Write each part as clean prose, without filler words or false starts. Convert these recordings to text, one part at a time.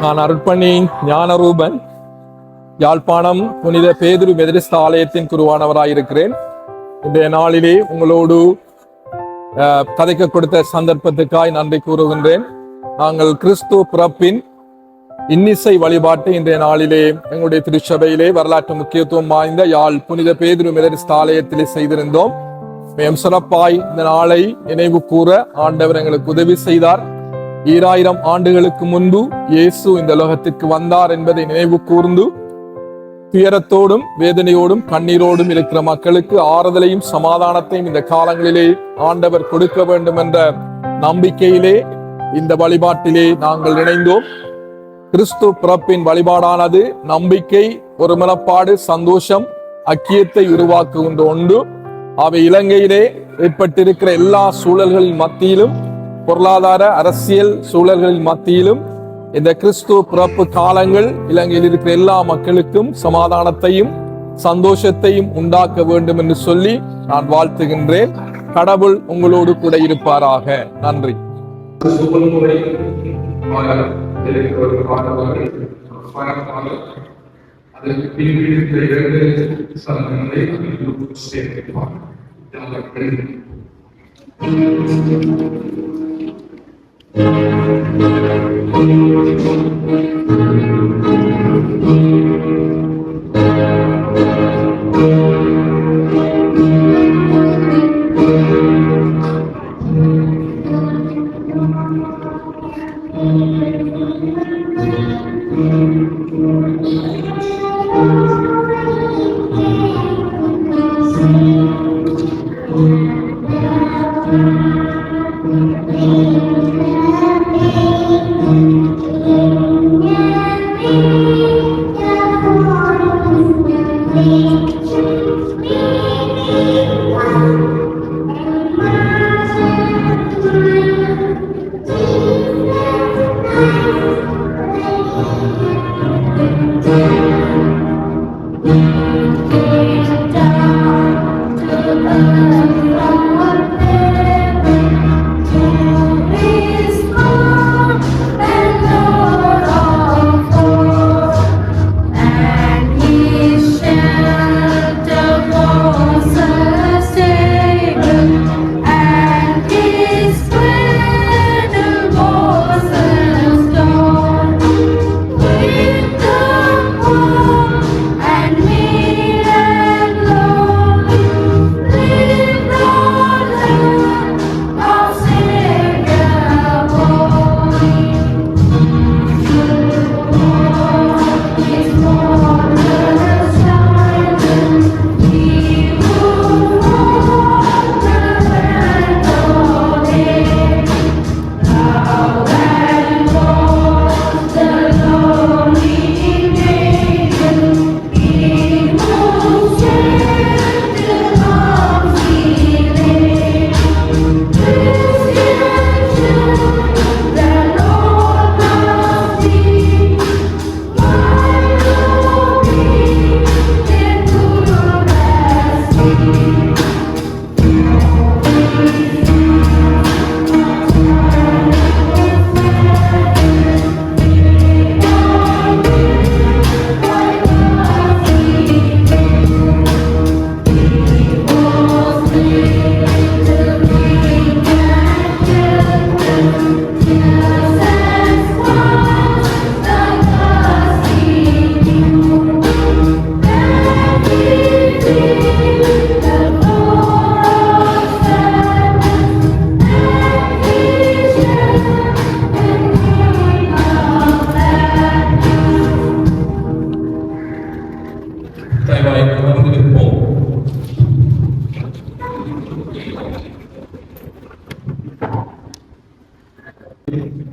நான் அருட்பணி ஞானரூபன், யாழ்ப்பாணம் புனித பேதுரு மெதரிஸ்த ஆலயத்தின் குருவானவராயிருக்கிறேன். இன்றைய நாளிலே உங்களோடு கதைக்க கொடுத்த சந்தர்ப்பத்துக்காய் நன்றி கூறுகின்றேன். நாங்கள் கிறிஸ்து பிறப்பின் இன்னிசை வழிபாட்டை இன்றைய நாளிலே எங்களுடைய திருச்சபையிலே வரலாற்று முக்கியத்துவம் வாய்ந்த யாழ் புனித பேதுரு மெதரிஸ்த ஆலயத்திலே செய்திருந்தோம். மிகவும் சிறப்பாய் இந்த நாளை நினைவு கூற ஆண்டவர் எங்களுக்கு உதவி செய்தார். 2000 ஆண்டுகளுக்கு முன்பு இயேசு இந்த உலகத்திற்கு வந்தார் என்பதை நினைவு கூர்ந்து துயரத்தோடும் வேதனையோடும் கண்ணீரோடும் இருக்கிற மக்களுக்கு ஆறுதலையும் சமாதானத்தையும் இந்த காலங்களிலே ஆண்டவர் கொடுக்க வேண்டும் என்ற நம்பிக்கையிலே இந்த வழிபாட்டிலே நாங்கள் இணைந்தோம். கிறிஸ்து பிறப்பின் வழிபாடானது நம்பிக்கை, ஒருமனப்பாடு, சந்தோஷம், ஐக்கியத்தை உருவாக்குகின்ற ஒன்று. அவை இலங்கையிலே ஏற்பட்டிருக்கிற எல்லா சூழல்களின் மத்தியிலும், பொருளாதார அரசியல் சூழல்களின் மத்தியிலும் இந்த கிறிஸ்து பிறப்பு காலங்கள் இலங்கையில் இருக்கிற எல்லா மக்களுக்கும் சமாதானத்தையும் சந்தோஷத்தையும் உண்டாக்க வேண்டும் என்று சொல்லி நான் வாழ்த்துகின்றேன். கடவுள் உங்களோடு கூட இருப்பாராக. நன்றி.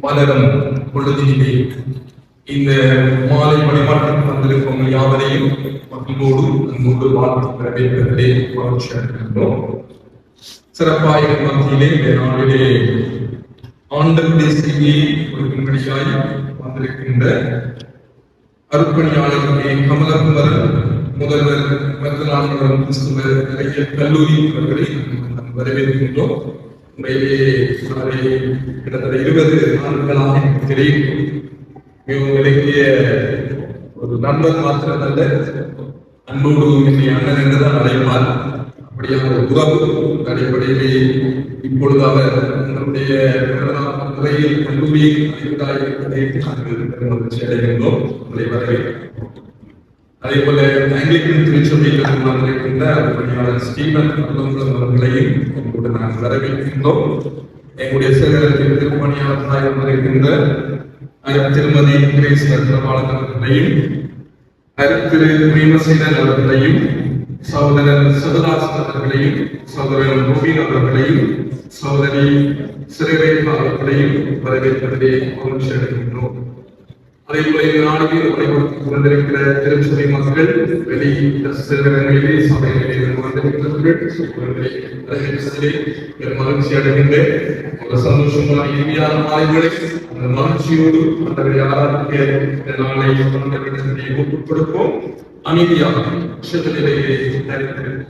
மலரும் பொழுதிலே இந்த மாலை வழிபாட்டிற்கு வந்திருக்கும் யாவரையும் மக்களோடு அன்போடு வாழ்த்து வரவேற்பதிலே மகிழ்ச்சி அடைகின்றோம். சிறப்பாக மத்தியிலே இந்த நாளிலே ஆண்டவருடைய செய்தியை கொடுக்கும்படியாய் வந்திருக்கின்ற அருட்பணியாளர்களே கமலகுமரன் முதல்வர் மருதநாதபுரம் கிறிஸ்துவ கல்லூரி அவர்களை வரவேற்கின்றோம். உண்மையிலேயே கிட்டத்தட்ட 20 ஆண்டுகளாக எனக்கு தெரியும். இவங்களுடைய ஒரு நண்பர் மாத்திரமல்ல, அன்போடு என்னை அண்ணன் என்றுதான் அழைப்பார். அப்படியான ஒரு உறவு அடிப்படையிலே இப்பொழுது அவர் நம்முடைய முறையில் கல்லூரியில் இருப்பதை நாங்கள் மகிழ்ச்சி அடைகின்றோம். உங்களை வரவேற்கிறோம். அதே போல ஆங்கிலிக்கன் திருச்சபையில் வந்திருக்கின்ற பணியாளர் ஸ்டீவன் அவர்களையும் கூட நாங்கள் வரவேற்கின்றோம். எங்களுடைய சேகரத்தின் திருப்பணியாளர்களாக வந்திருக்கின்ற திருமதி கிரேஸ் பிரபாலன் அவர்களையும், திரு பிரேமசேனன் அவர்களையும், சகோதரர் சிவதாசன் அவர்களையும், சகோதரர் கோபின் அவர்களையும், சகோதரி சிறைவேற்பா அவர்களையும் வரவேற்பதிலே மகிழ்ச்சி அடைகின்றோம். அதே போல இந்த நாளில் வந்திருக்கிற திருச்சபை மக்கள், வெளி சிறுவர்களிலே சபைகளிலே வந்திருக்கிறவர்கள் மகிழ்ச்சி அடைகின்றேன். ஒரு சந்தோஷமான இனிமையான மாலைகளை அந்த மகிழ்ச்சியோடு அந்த ஆராதிக்க நாளை ஒப்புக் கொடுப்போம். அமைதியாக நிலையிலே அறிவிக்கிறேன்.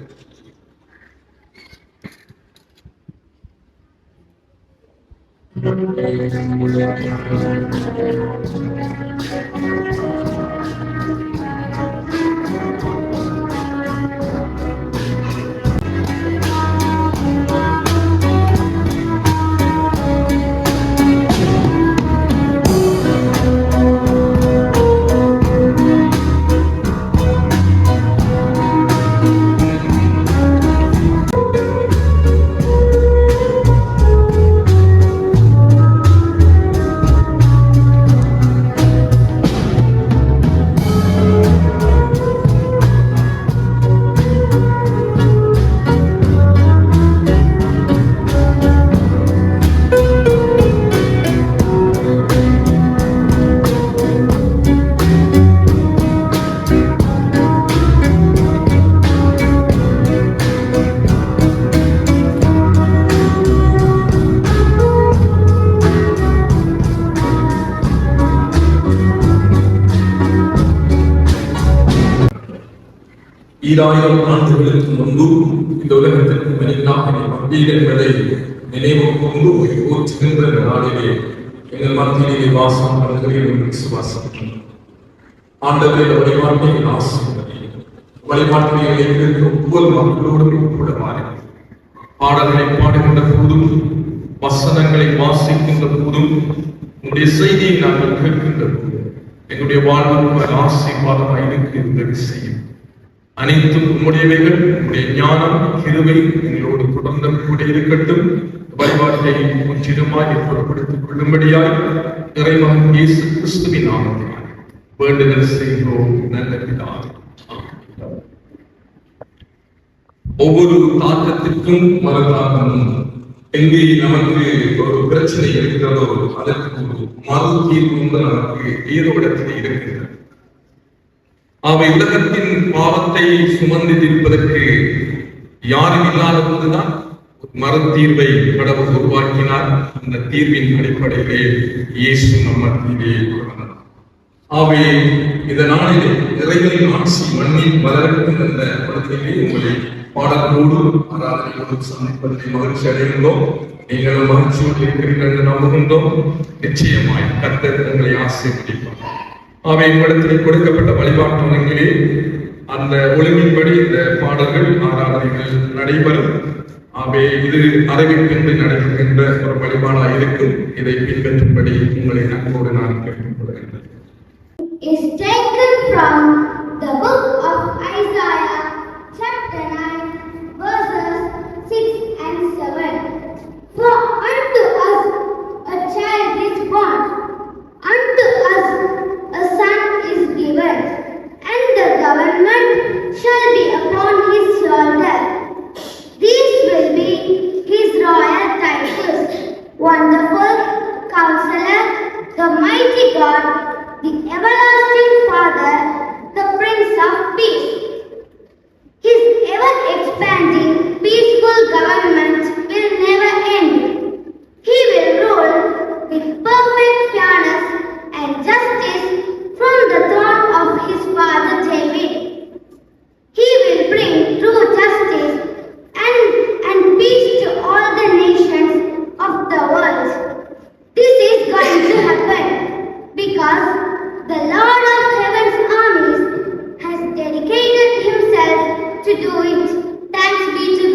ஈராயிரம் ஆண்டுகளுக்கு முன்பு இந்த உலகத்திற்கு மனிதனாக வந்தீர் என்பதை நினைவு கொண்டு போற்றுகின்ற நாளிலே எங்கள் மத்தியிலே வாசம் பண்ணுகிறேன் என்று விசுவாசம். ஆண்டவரே, வழிபாட்டை ஆசீர்வதியும். வழிபாட்டிலே இருக்கிற ஒவ்வொரு மக்களோடும் கூட மாறி பாடல்களை பாடுகின்ற போதும், வசனங்களை வாசிக்கின்ற போதும், உங்களுடைய செய்தியை நாங்கள் கேட்கின்ற போதும் எங்களுடைய வாழ்வு ஆசீர்வாதமாக இருக்க உதவி செய்யும். அனைத்தும் உம்முடையவைகள். உம்முடைய ஞானம், கிருபை எங்களோடு தொடர்ந்து கூட இருக்கட்டும். வழிபாட்டை முற்றிலுமாய் ஏற்படுத்திக் கொள்ளும்படியாய் இறைமகன் இயேசு கிறிஸ்துவின் நாமத்தினால் வேண்டுதல் செய்கிறோம் நல்ல பிதாவே. ஒவ்வொரு தாக்கத்திற்கும் மறுதாக்கமும் எங்கே நமக்கு ஒரு பிரச்சனை இருக்கிறதோ அதற்கு ஒரு மறு தீர்வு நமக்கு ஏதோ இடத்தில் இருக்கின்றது. அவை உலகத்தின் பாவத்தை சுமந்து தீர்ப்பதற்கு யாரும் இல்லாத போதுதான் மறுதீர்வை கடவுள் உருவாக்கினார். அந்த தீர்வின் அடிப்படையிலே இயேசு நம் மத்தியிலே பிறந்தார். ஆகவே இந்த நாளிலே இறைவனின் ஆட்சி மண்ணில் வளரட்டும் என்ற படத்திலே உங்களை பாடலோடு ஆராதனையோடு சந்திப்பதை மகிழ்ச்சி அடைகின்றோம். நீங்களும் மகிழ்ச்சியோடு இருக்கிறீர்கள் என்று நம்புகின்றோம். நிச்சயமாய் கர்த்தர் உங்களை ஆசீர்வதிப்பார். அவை இடத்தில் கொடுக்கப்பட்ட வழிபாட்டு ஒழுங்கிலே அந்த ஒழுங்கின்படி இந்த பாடல்கள் ஆராதனைகள் நடைபெறும். அவை இது அறிவிப்பின்றி நடைபெறுகின்ற ஒரு வழிபாடாக இருக்கும். இதை பின்பற்றும்படி உங்களை நன்கோடு நான் கேட்டுக்கொள்கிறேன். Is taken from the book of Isaiah, chapter 9, verses 6 and 7. For unto us a child is born, unto us a son is given, and the government shall be upon his shoulder. These will be his royal titles: Wonderful Counselor, the Mighty God, the Everlasting Father, the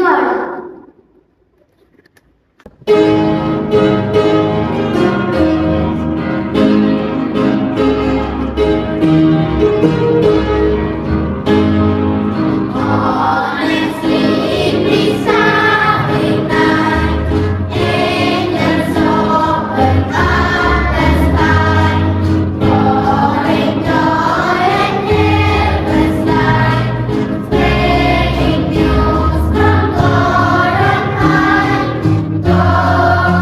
Jordan. God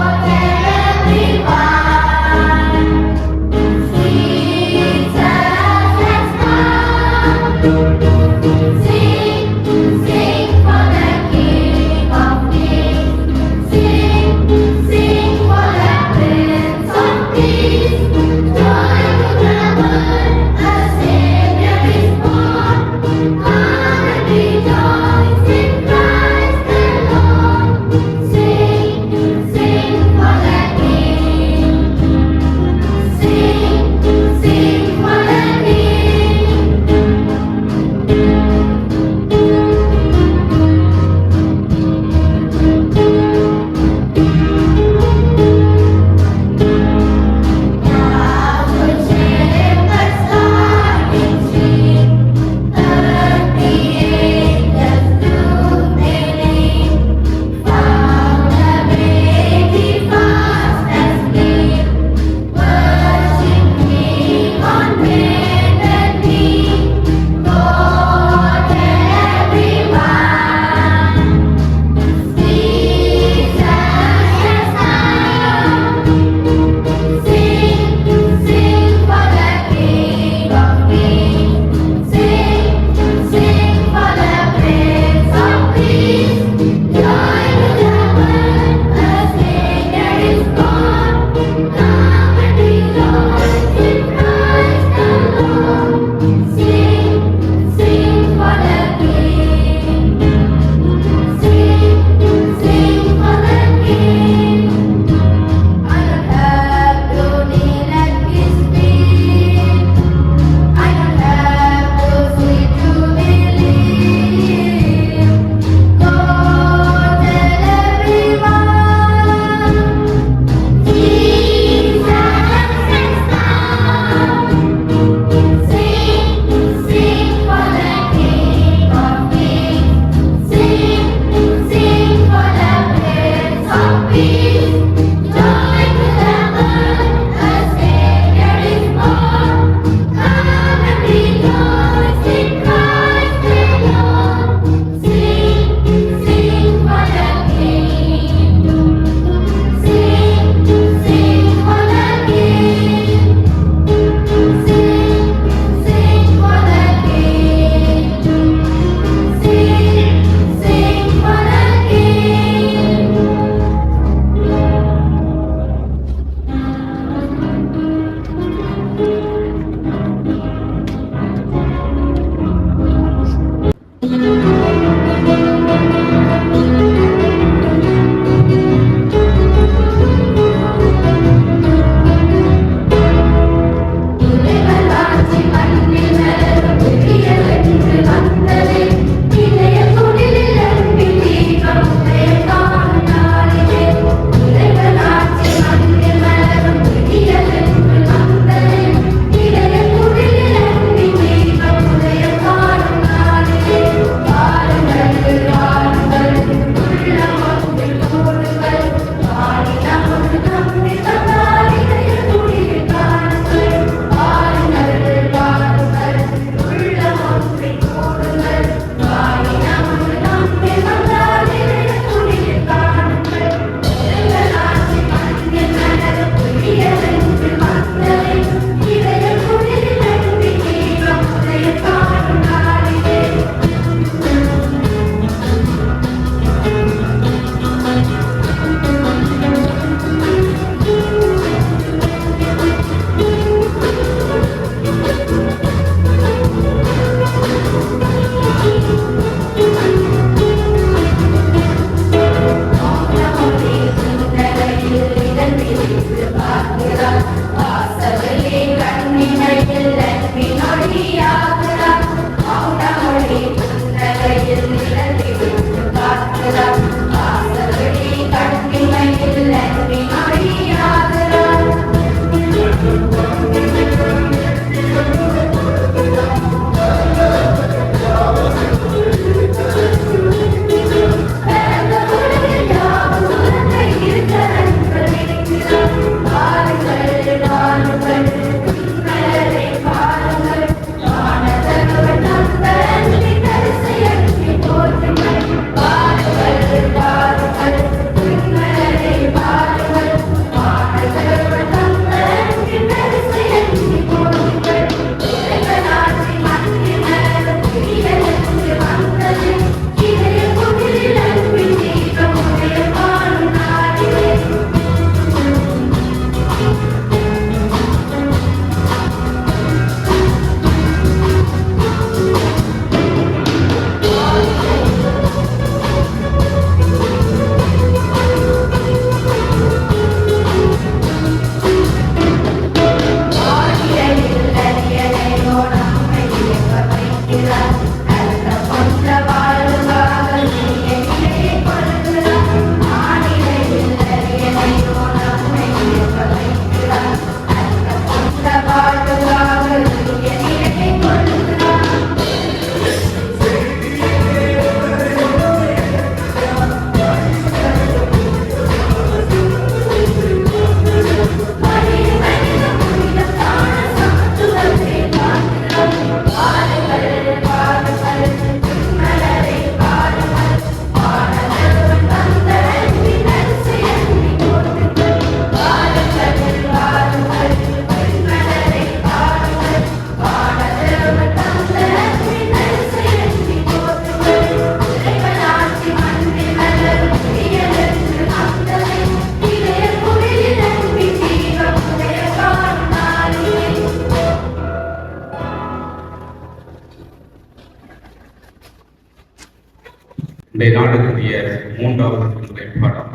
இன்றைய நாளுக்குரிய 3வது திருமுறை பாடம்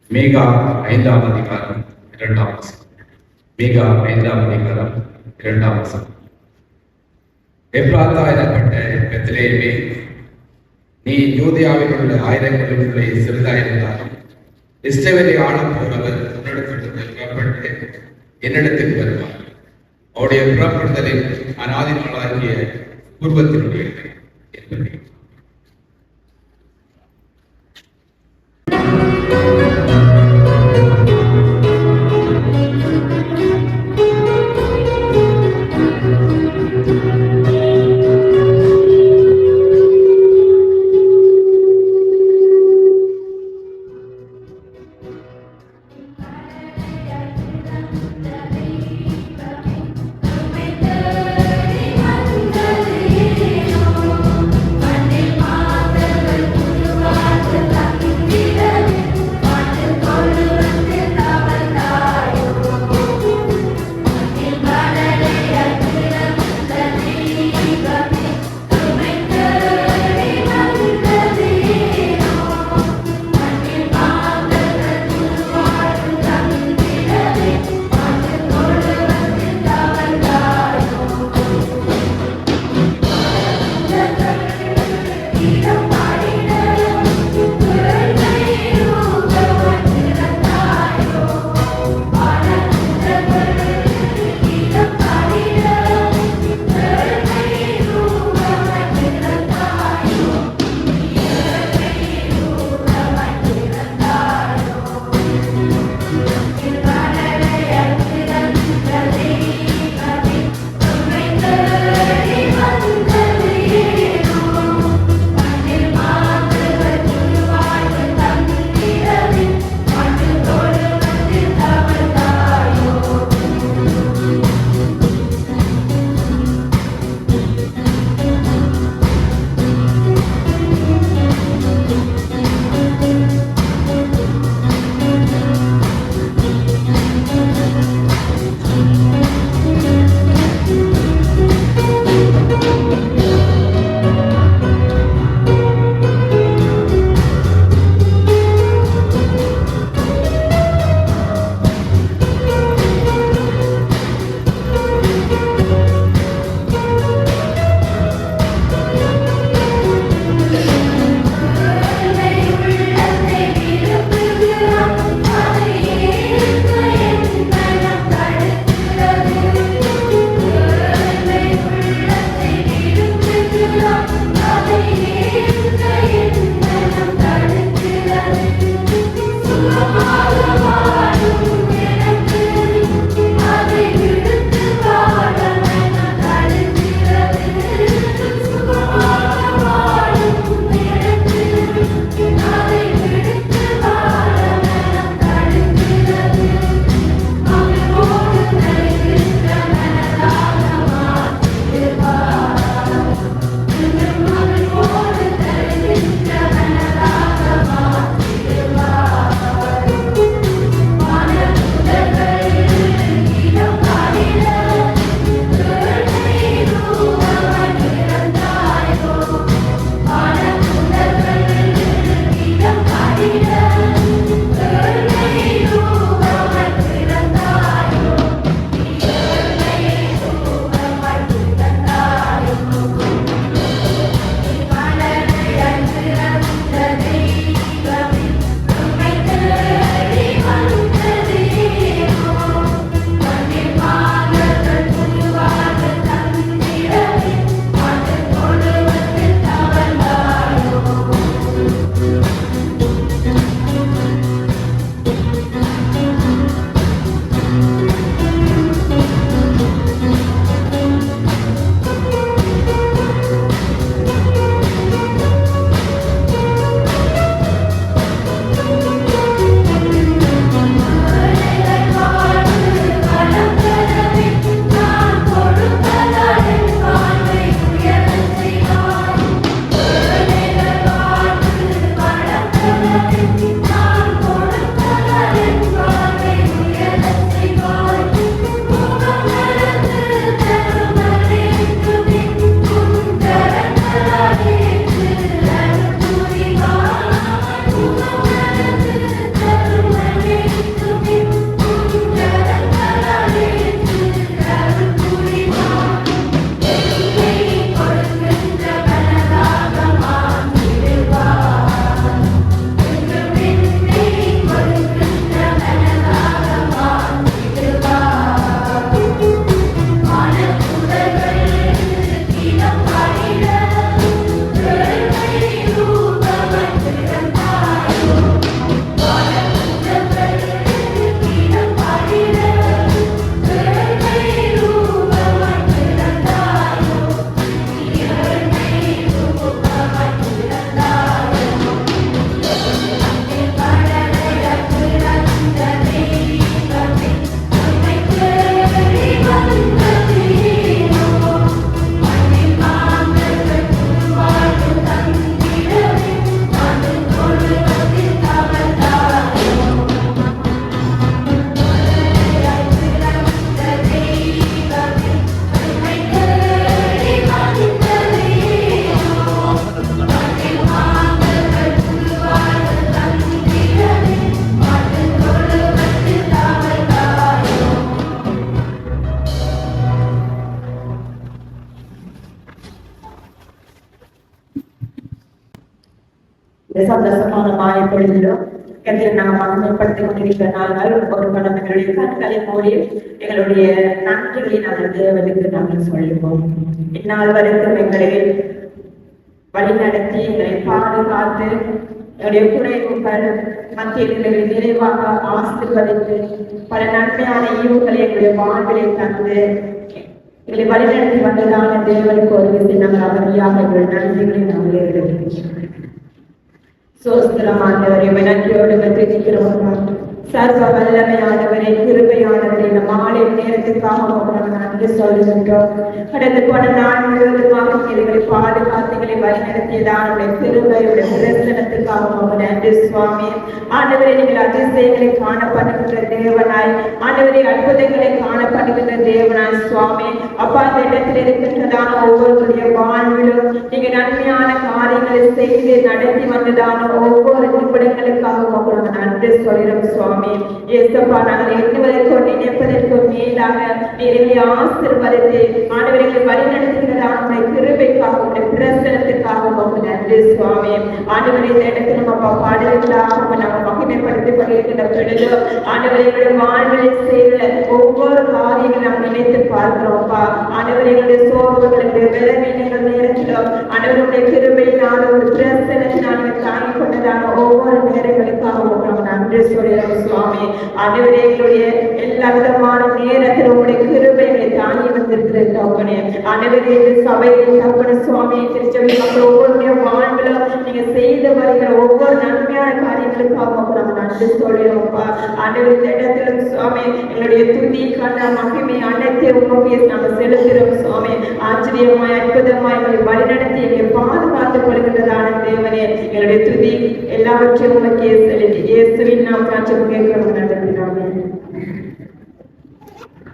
மீகா 5ஆம் அதிகாரம் 2ஆம் வசனம். மீகா 5ஆம் அதிகாரம் 2ஆம் வசனம். எப்ராத்தா எனப்பட்ட பெத்லேயமே, நீ யூதேயாவில் உள்ள ஆயிரங்களுக்குள்ளே சிறிதாயிருந்தாலும் இஸ்ரவேலை ஆளப் போறவர் உன்னிடத்திலிருந்து புறப்பட்டு என்னிடத்தில் வருவார். அவருடைய புறப்படுதலில் அநாதி நாளாகிய பூர்வத்தினுடைய என்பதை Thank you. இந்த சந்தோஷமான மாலை பொழுதிலும் கத்திர நாம் மகிமைப்படுத்திக் கொண்டிருக்கிற நாங்கள் ஒரு படம் எங்களுடைய கண்களை மூடி எங்களுடைய நன்றிகளை நாங்கள் தேவனுக்கு நாங்கள் சொல்லுவோம். இந்நாள் வரைக்கும் எங்களை வழிநடத்தி எங்களை பாதுகாத்து என்னுடைய குறைவுகள் மத்திய நிறைவாக ஆசீர்வதித்து பல நன்மையான ஈவுகளை எங்களுடைய வாழ்விலை தந்து எங்களை வழிநடத்தி வந்ததான தேவனுக்கு ஒரு விஷயம் நாங்கள் அவதியாக எங்கள் நன்றிகளை நாங்கள் எழுதுகிறோம். சோஸ்திரமானவரை நன்றியோடு நிற்கிறோம். சர்வ வல்லமையானவரை கிருபையானவரை இந்த மாலை நேரத்துக்காக நன்றி சொல்லுகின்றோம். கடந்து போன நாள் முழுவதுமாக எங்களை பாதுகாத்துகளை வழிநடத்தியதான கிருபையுடைய பிரசனத்துக்காக நன்றி சுவாமி. ஆண்டவரை நீங்கள் அதிசயங்களை காணப்படுகின்ற தேவனாய், ஆண்டவரை அற்புதங்களை காணப்படுகின்ற தேவனாய் சுவாமி. அப்பா அந்த இடத்தில் இருக்கின்றதான ஒவ்வொருடைய வாழ்விலும் நீங்க நன்மையான காரியங்களை செய்து நடத்தி வந்ததான ஒவ்வொரு நிமிடங்களுக்காக நன்றி சொல்கிறோம் சுவாமி. ஏசப்பா நாங்கள் எண்ணுவதற்கும் நினைப்பதற்கும் மேலாக நீரை ஆசீர்வதித்து ஆண்டவர்களை வழிநடத்துகிறதான கிருபைக்காக பிரசனத்துக்காக நன்றி சுவாமி. ஆண்டவரை இந்த இடத்துல நம்ம பாடல்களாக நாங்கள் மகிமைப்படுத்திக் கொண்டிருக்கின்ற பொழுது ஆண்டவர்களுடைய வாழ்வில் செய்த ஒவ்வொரு காரியங்களும் நாம் நினைத்து பார்க்கிறோம்ப்பா. ஆண்டவர்களுடைய சோர்வுகளுடைய விளைவினங்கள் நேரத்திலும் ஆண்டவருடைய கிருபையினால் ஒரு பிரசனத்தினால் தாங்கிக் கொண்டதான ஒவ்வொரு நேரங்களுக்காக நன்றி சொல்கிறோம் சுவாமி. ஆண்டவர்களுடைய எல்லா விதமான நேரத்தில் உங்களுடைய கிருபைகளை தாங்கி வந்திருக்கிற தகப்பனே. ஆண்டவரே சபையில் தகப்பன சுவாமி திருச்சபை மக்கள் ஒவ்வொருடைய வாழ்விலும் நீங்க செய்து வருகிற ஒவ்வொரு நன்மையான காரியங்களுக்காக நம்ம நன்றி சொல்கிறோம்ப்பா. ஆண்டவர் இந்த இடத்திலும் சுவாமி எங்களுடைய துதி கண்ட மகிமை அனைத்தை உங்களுடைய நாங்கள் செலுத்துகிறோம் சுவாமி. ஆச்சரியமாய் அற்புதமாய் எங்களை வழிநடத்தி எங்களை பாதுகாத்துக் கொள்கின்றதான தேவனே எங்களுடைய துதி எல்லாவற்றையும் உங்களுக்கே செலுத்தி இயேசுவின் நாம் காட்சி கேட்கிறோம். நன்றி.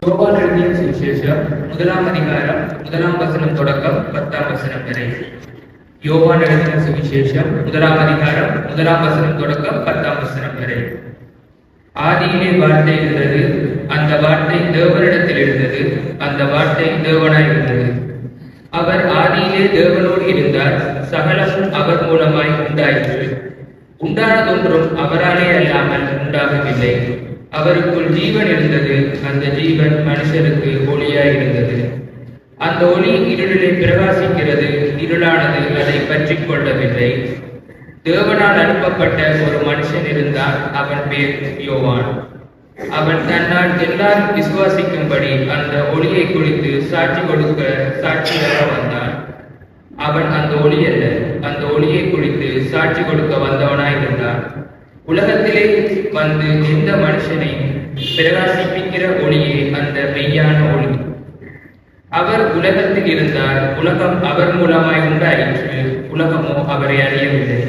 யோவான் எழுதிய சுவிசேஷம் 1ஆம் அதிகாரம் 1ஆம் வசனம் தொடக்கம் 10ஆம் வசனம் வரை. யோவான் எழுதிய சுவிசேஷம் 1ஆம் அதிகாரம் 1ஆம் வசனம் தொடக்கம் 10ஆம் வசனம் வரை. ஆதியிலே வார்த்தை இருந்தது, அந்த வார்த்தை தேவனிடத்தில் இருந்தது, அந்த வார்த்தை தேவனாய் இருந்தது. அவர் ஆதியிலே தேவனோடு இருந்தார். சகலமும் அவர் மூலமாய் உண்டாயிற்று. உண்டானதொன்றும் அவராலே அல்லாமல் உண்டாகவில்லை. அவருக்குள் ஜீவன் இருந்தது, அந்த ஜீவன் மனுஷருக்கு ஒளியாய் இருந்தது. அந்த ஒளி இருளிலே பிரகாசிக்கிறது, இருளானது அதை பற்றி கொள்ளவில்லை. தேவனால் அனுப்பப்பட்ட ஒரு மனுஷன் இருந்தான், அவன் பேர் யோவான். அவன் தன்னால் எல்லாரும் விசுவாசிக்கும்படி அந்த ஒளியை குறித்து சாட்சியாக வந்தான். அவன் அந்த ஒளி அல்ல, அந்த ஒளியை குறித்து சாட்சி கொடுக்க வந்தவனாய் இருந்தான். உலகத்திலே வந்து எந்த மனுஷனையும் பிரகாசிப்பிக்கிற ஒளியே அந்த மெய்யான ஒளி. அவர் உலகத்தில் இருந்தார், உலகம் அவர் மூலமாய் உண்டாயிற்று, உலகமோ அவரை அறியவில்லை.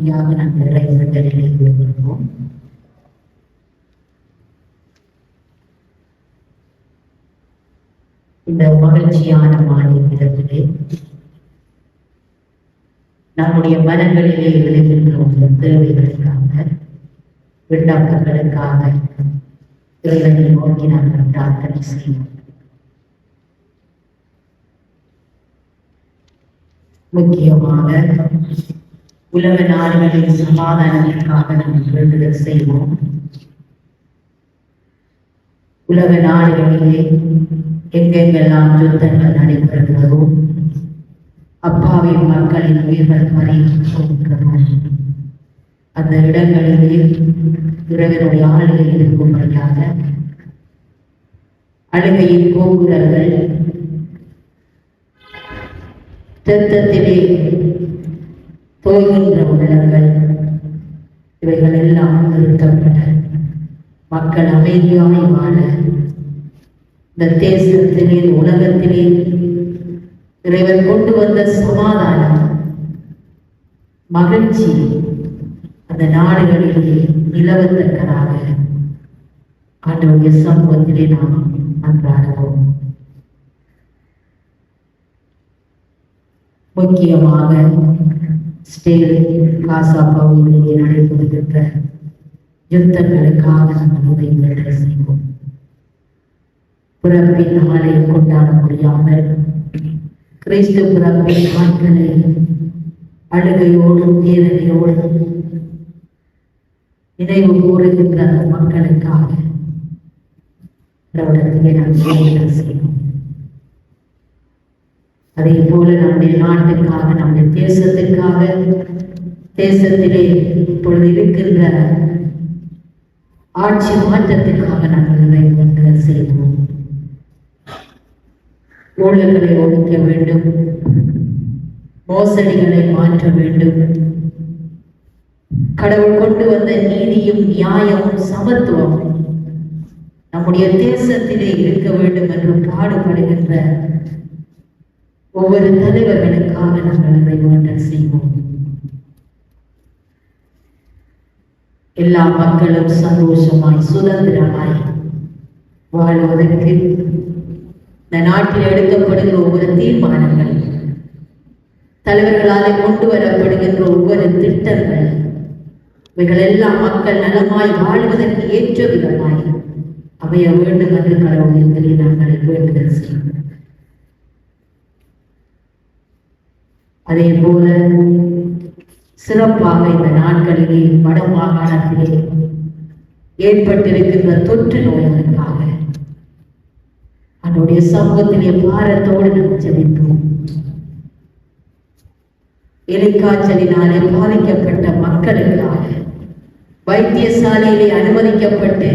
அமைதியாக நாங்கள் இறைவனுடைய நிலையில் வருவோம். இந்த மகிழ்ச்சியான மாலை நேரத்திலே நம்முடைய மனங்களிலே எழுகின்ற உள்ள தேவைகளுக்காக, விண்ணப்பங்களுக்காக இறைவனை நோக்கி நாங்கள் பிரார்த்தனை செய்வோம். முக்கியமாக உலக நாடுகளின் சமாதானத்திற்காக நாங்கள் வேண்டுதல் செய்வோம். உலக நாடுகளிலே எங்கெங்கெல்லாம் யுத்தங்கள் நடைபெறுகிறதோ, அப்பாவி மக்களின் உயிர்கள் பறிக்கிறதோ, அந்த இடங்களிலே இறைவனுடைய ஆளுகை இருக்கும்படியாக அழுகையின் கோபுரங்கள், இரத்தத்திலே தோய்கின்ற உள்ளங்கள், இவைகள் எல்லாம் நிறுத்தப்பட மக்கள் அமைதியாய் வாழ, இந்த தேசத்திலே உலகத்திலே இறைவன் கொண்டு வந்த சமாதானம், மகிழ்ச்சி அந்த நாடுகளிலே நிலவத்தக்கதாக ஆண்டவருடைய சமூகத்திலே நாம் அன்றாடுவோம். முக்கியமாக காசா பகுதியிலே நடைபெறுகின்ற யுத்தங்களுக்காக நாங்கள் உதவிகளை செய்வோம். பிறப்பின் நாளை கொண்டாட முடியாமல் கிறிஸ்து பிறப்பின் நாட்களை அழுகையோடும் வேதனையோடும் நினைவு கூறுகின்ற அந்த மக்களுக்காக நாங்கள் உதவிகளை செய்வோம். அதே போல நம்முடைய நாட்டுக்காக, நம்முடைய தேசத்திற்காக, தேசத்திலே இப்பொழுது இருக்கின்ற ஆட்சி மாற்றத்திற்காக நாங்கள் நிறைவேற்றல் செய்வோம். ஊழல்களை ஒழிக்க வேண்டும், மோசடிகளை மாற்ற வேண்டும், கடவுள் கொண்டு வந்த நீதியும் நியாயமும் சமத்துவமும் நம்முடைய தேசத்திலே இருக்க வேண்டும் என்று பாடுபடுகின்ற ஒவ்வொரு தலைவர்களுக்காக நாங்கள் நிறைவேற்றல் செய்வோம். எல்லா மக்களும் சந்தோஷமாய் சுதந்திரமாய் வாழ்வதற்கு இந்த நாட்டில் எடுக்கப்படுகிற ஒவ்வொரு தீர்மானங்கள், தலைவர்களாலே கொண்டு வரப்படுகின்ற ஒவ்வொரு திட்டங்கள், இவைகள் எல்லாம் மக்கள் நலமாய் வாழ்வதற்கு ஏற்ற விதமாய் அமைய வேண்டும் என்று கடவுளிடத்திலே நாங்கள் வேண்டுதல் செய்வோம். அதே போல சிறப்பாக இந்த நாட்களிலே வட மாகாணத்திலே ஏற்பட்டிருக்கின்ற தொற்று நோய்களுக்காக அதனுடைய சமூகத்திலே பாரத்தோடு நாம் ஜெபிப்போம். எலிக்காய்ச்சலினாலே பாதிக்கப்பட்ட மக்களுக்காக, வைத்தியசாலையிலே அனுமதிக்கப்பட்டு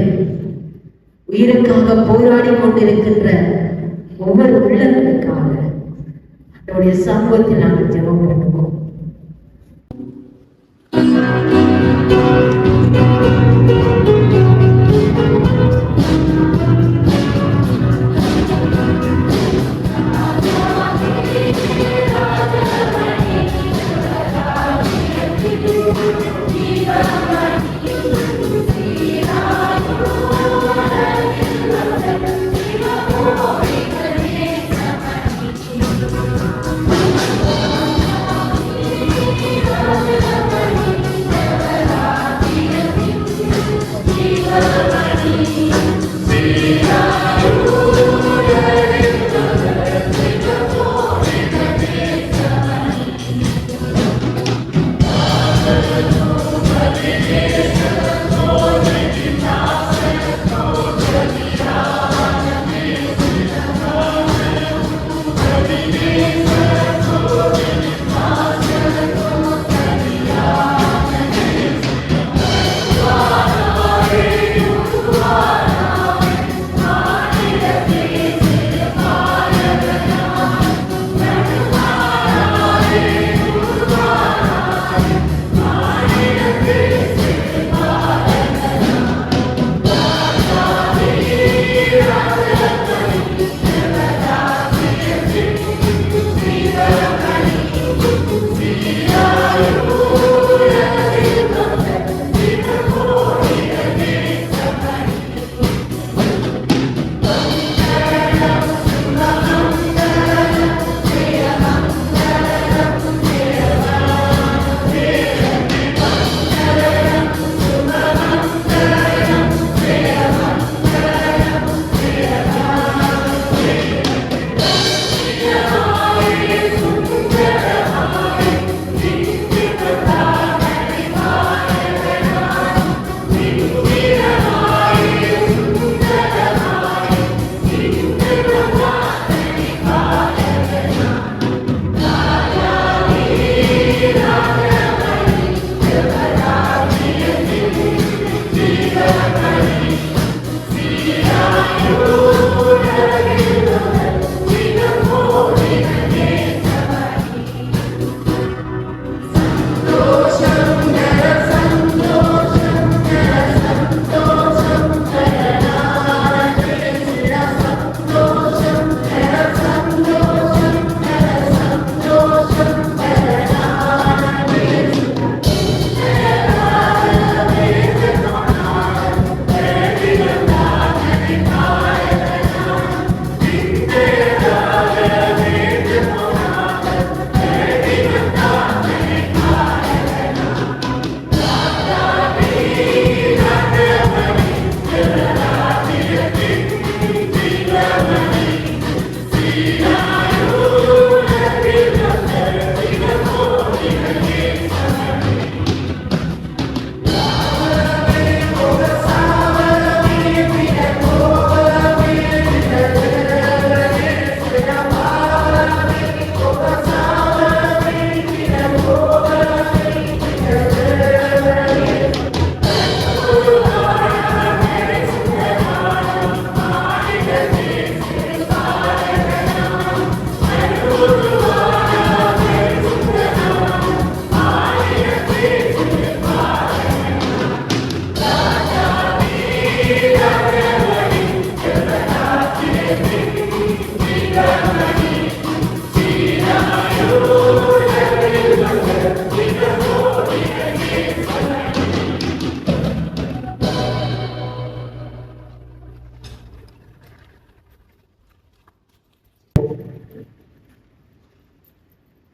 உயிருக்காக போராடி கொண்டிருக்கின்ற ஒவ்வொரு உள்ளங்களுக்காக அதனுடைய சமூகத்தில் நாங்கள் ஜெபம் பண்ணுவோம்.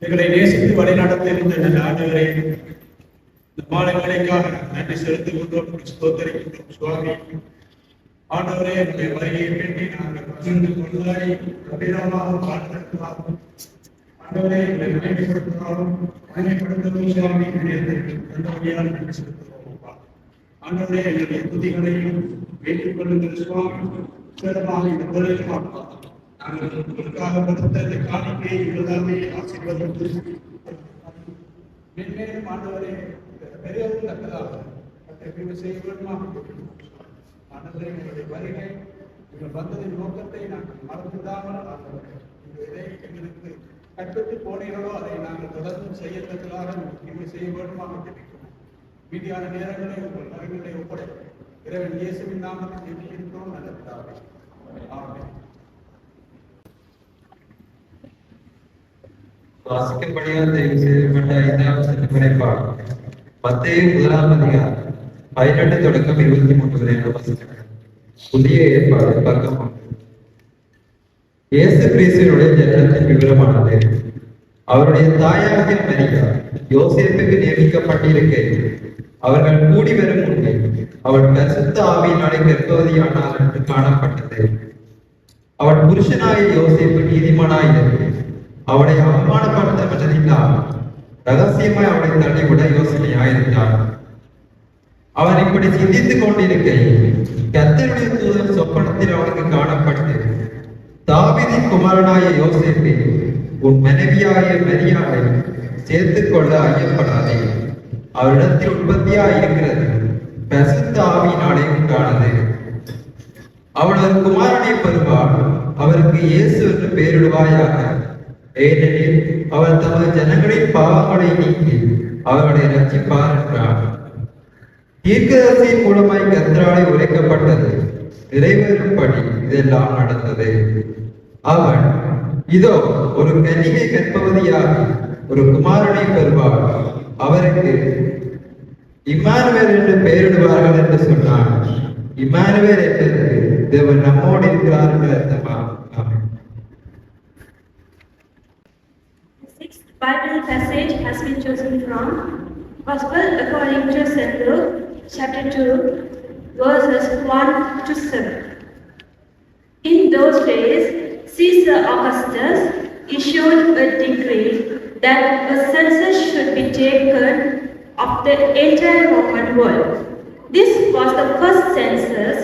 எங்களை நேசித்து வழிநடத்திருந்த நல்ல ஆண்டவரே, இந்த மாலை வேளைக்காக நன்றி செலுத்துகின்றோம், ஸ்தோத்தரிக்கின்றோம் சுவாமி. ஆண்டவரே, என்னுடைய வருகையை வேண்டி நாங்கள் பகிர்ந்து கொள்வதை கடினமாக பார்த்திருக்கிறோம். ஆண்டவரே, எங்களை நினைவுபடுத்துகிறோம், மகிமைப்படுத்துகிறோம் சுவாமி. நல்லபடியாக நன்றி செலுத்துகிறோம். ஆண்டவரே, எங்களுடைய துதிகளையும் ஏற்றுக் கொள்ளுங்கள் சுவாமி. சிறப்பாக இந்த வேளையில் நாங்கள் உங்களுக்காக கொடுத்த இந்த காணிக்கையை இவ்வளவு ஆசீர்வதித்து மென்மேலும் ஆண்டவரே பெரியவும் தக்கதாக செய்ய வேண்டுமா? ஆண்டவரே, எங்களுடைய வருகை எங்கள் வந்ததின் நோக்கத்தை நாங்கள் மறந்துவிடாமல் ஆண்டவரே, இதை எங்களுக்கு கற்பித்து போனீர்களோ அதை நாங்கள் தொடர்ந்து செய்யத்தக்கதாக கிருபை செய்ய வேண்டுமாக கேட்கிறோம். மீதியான நேரங்களை உங்கள் கருவிகளை ஒப்படை இறைவன் இயேசுவின் நாமத்தில் ஜெபிக்கின்றோம். நல்ல பிதாவே, ஆமென். வாசிக்கப்படியால் தெரிவு செய்யப்பட்ட 5ஆம் திருமுறை பாடம் மத்தேயு 1ஆம் அதிகாரம் 18 தொடக்கம் 23 வரை வாசிக்கிறேன். புதிய ஏற்பாடு பக்கம் 1. இயேசு கிறிஸ்துவினுடைய ஜனனத்தின் விவரமானது. அவருடைய தாயாகிய மரியா யோசேப்புக்கு நியமிக்கப்பட்டிருக்கையில் அவர்கள் கூடி வரும் முன்னே அவள் பரிசுத்த ஆவியினாலே கர்ப்பவதியானாள் என்று காணப்பட்டது. அவள் புருஷனாய யோசேப்பு நீதிமானாயிருந்து அவளை அவமானப்படுத்த மனதில்லால் ரகசியமாய் அவளை தள்ளிவிட யோசனையாயிருந்தார். அவன் இப்படி சிந்தித்துக் கொண்டிருக்கையில் கர்த்தருடைய தூதர் சொப்பனத்தில் அவனுக்கு காணப்பட்டு, தாவீதின் குமாரனாய யோசேப்பே, உன் மனைவியாகிய மரியாளை சேர்த்துக் கொள்ள ஐயப்படாதே. அவரிடத்தில் உற்பத்தியாயிருக்கிறது பரிசுத்த ஆவியினாலே உண்டானது. அவள் ஒரு குமாரனை பெறுவாள், அவருக்கு இயேசு என்று பெயரிடுவாயாக. ஏனெனில் அவர் தமது ஜனங்களின் பாவங்களை நீக்கி அவர்களை ரட்சிப்பார் என்றார். தீர்க்கதரிசியின் மூலமாய் கர்த்தராலே உரைக்கப்பட்டது நிறைவேறும்படி இதெல்லாம் நடந்தது. அவன், இதோ ஒரு கன்னிகை கர்ப்பவதியாகி ஒரு குமாரனை பெறுவாள், அவருக்கு இம்மானுவேல் என்று பெயரிடுவார்கள் என்று சொன்னான். இம்மானுவேல் என்பது தேவன் நம்மோடு இருக்கிறார் என்று அர்த்தமா? Bible passage has been chosen from Gospel according to St. Luke, chapter 2, verses 1 to 7. In those days, Caesar Augustus issued a decree that a census should be taken of the entire Roman world. This was the first census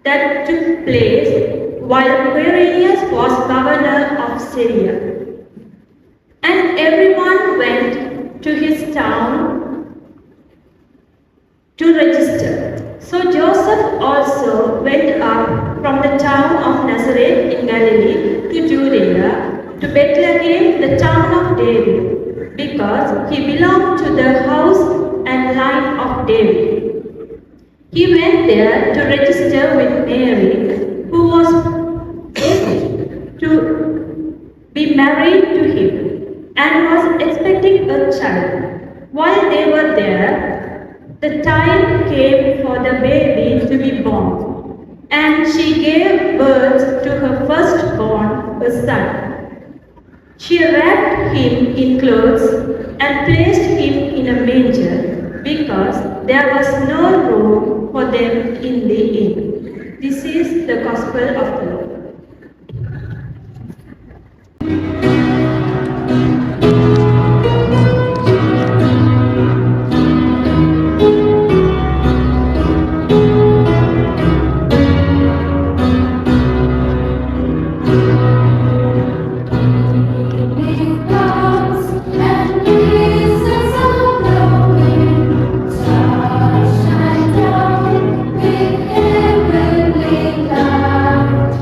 that took place while Quirinius was governor of Syria. And everyone went to his town to register. So Joseph also went up from the town of Nazareth in Galilee to Judea, to Bethlehem, the town of David, because he belonged to the house and line of David. He went there to register with Mary, who was to be married to him, and was expecting a child. While they were there, the time came for the baby to be born, and she gave birth to her firstborn, a son. She wrapped him in clothes and placed him in a manger, because there was no room for them in the inn. This is the gospel of the Lord. Shine down with heavenly light.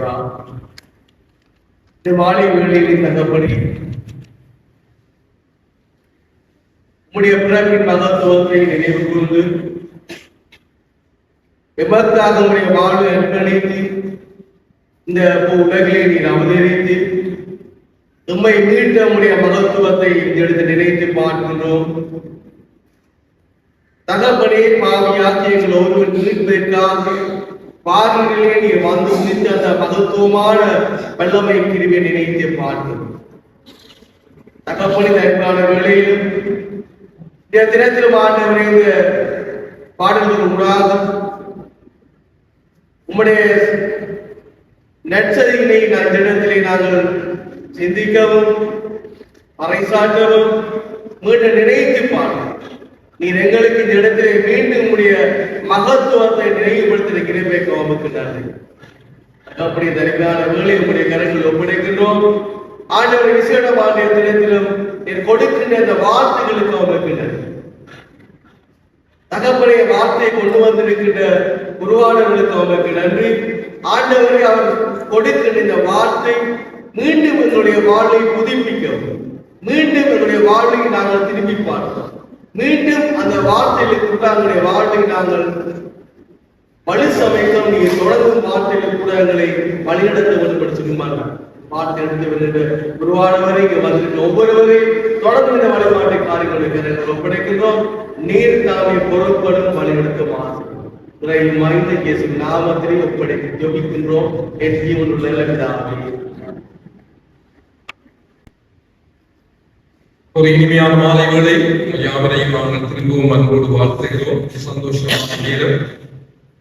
இறைவா, இந்த மாலை வேளையில் தங்கப்படி உம்முடைய பிறப்பின் மகத்துவத்தை நினைவு கூர்ந்து எமக்காக உடைய வாழ்வு அர்ப்பணித்து இந்த உலகிலே நீர் அவதரித்து உம்மை மீட்ட உடைய மகத்துவத்தை எடுத்து நினைத்து பார்க்கின்றோம். தகப்பனே, பாவியாக்கி எங்கள் ஒருவன் மீட்பதற்காக பாரிலே நீர் வந்து உதித்த அந்த மகத்துவமான வல்லமை கிருபை நினைத்து பார்க்கிறோம். தகப்பனே, அதற்கான வேளையிலும் இந்த தினத்திலும் ஆண்டவரே இந்த பாடல்கள் ஊடாக உம்முடைய நற்செய்திகளை இந்த இடத்திலே நாங்கள் சிந்திக்கவும் பறைசாற்றவும் மீண்டும் நினைத்து பார்க்கிறோம். நீர் எங்களுக்கு இந்த இடத்திலே மீண்டும் உம்முடைய மகத்துவத்தை நினைவுபடுத்தின கிருபைக்கு உமக்கு நன்றி. அப்படி தனிக்கான வேலை உம்முடைய கரங்களில் ஒப்படைக்கின்றோம். ஆண்டவரை விசேடமான தினத்திலும் நீர் கொடுக்கின்ற அந்த வார்த்தைகளுக்கு உமக்கு நன்றி. தகப்படைய வார்த்தையை கொண்டு வந்திருக்கின்ற குருவானவர்களுக்கு உமக்கு நன்றி. ஆண்டவரை அவர் கொடுக்கின்ற இந்த வார்த்தை மீண்டும் எங்களுடைய வாழ்வை புதுப்பிக்கவும், மீண்டும் எங்களுடைய வாழ்வை நாங்கள் திரும்பி பார்க்கிறோம், மீண்டும் அந்த வார்த்தையில் கூட எங்களுடைய வாழ்வை நாங்கள் வலு சமைத்தோம். நீங்க தொடர்ந்தும் வார்த்தையில் கூட எங்களை வழிநடத்த வேண்டும் சொல்லுமாங்க. வார்த்தை எடுத்து வருகின்ற குருவானவரை இங்க வந்திருக்க ஒவ்வொருவரையும் தொடர்ந்து இந்த வழிபாட்டை காரியங்களுக்கு ஒப்படைக்கின்றோம். நீர் தாமே பொருட்படும் வழிநடத்தும் மறைந்த இயேசு நாமத்திலே ஒப்படைத்து ஜெபிக்கின்றோம். என் ஜீவனுள்ள பிதாவே. ஒரு இனிமையான மாலை வேளை யாவரையும் நாங்கள் திரும்பவும் அன்போடு வாழ்த்துகிறோம். சந்தோஷமான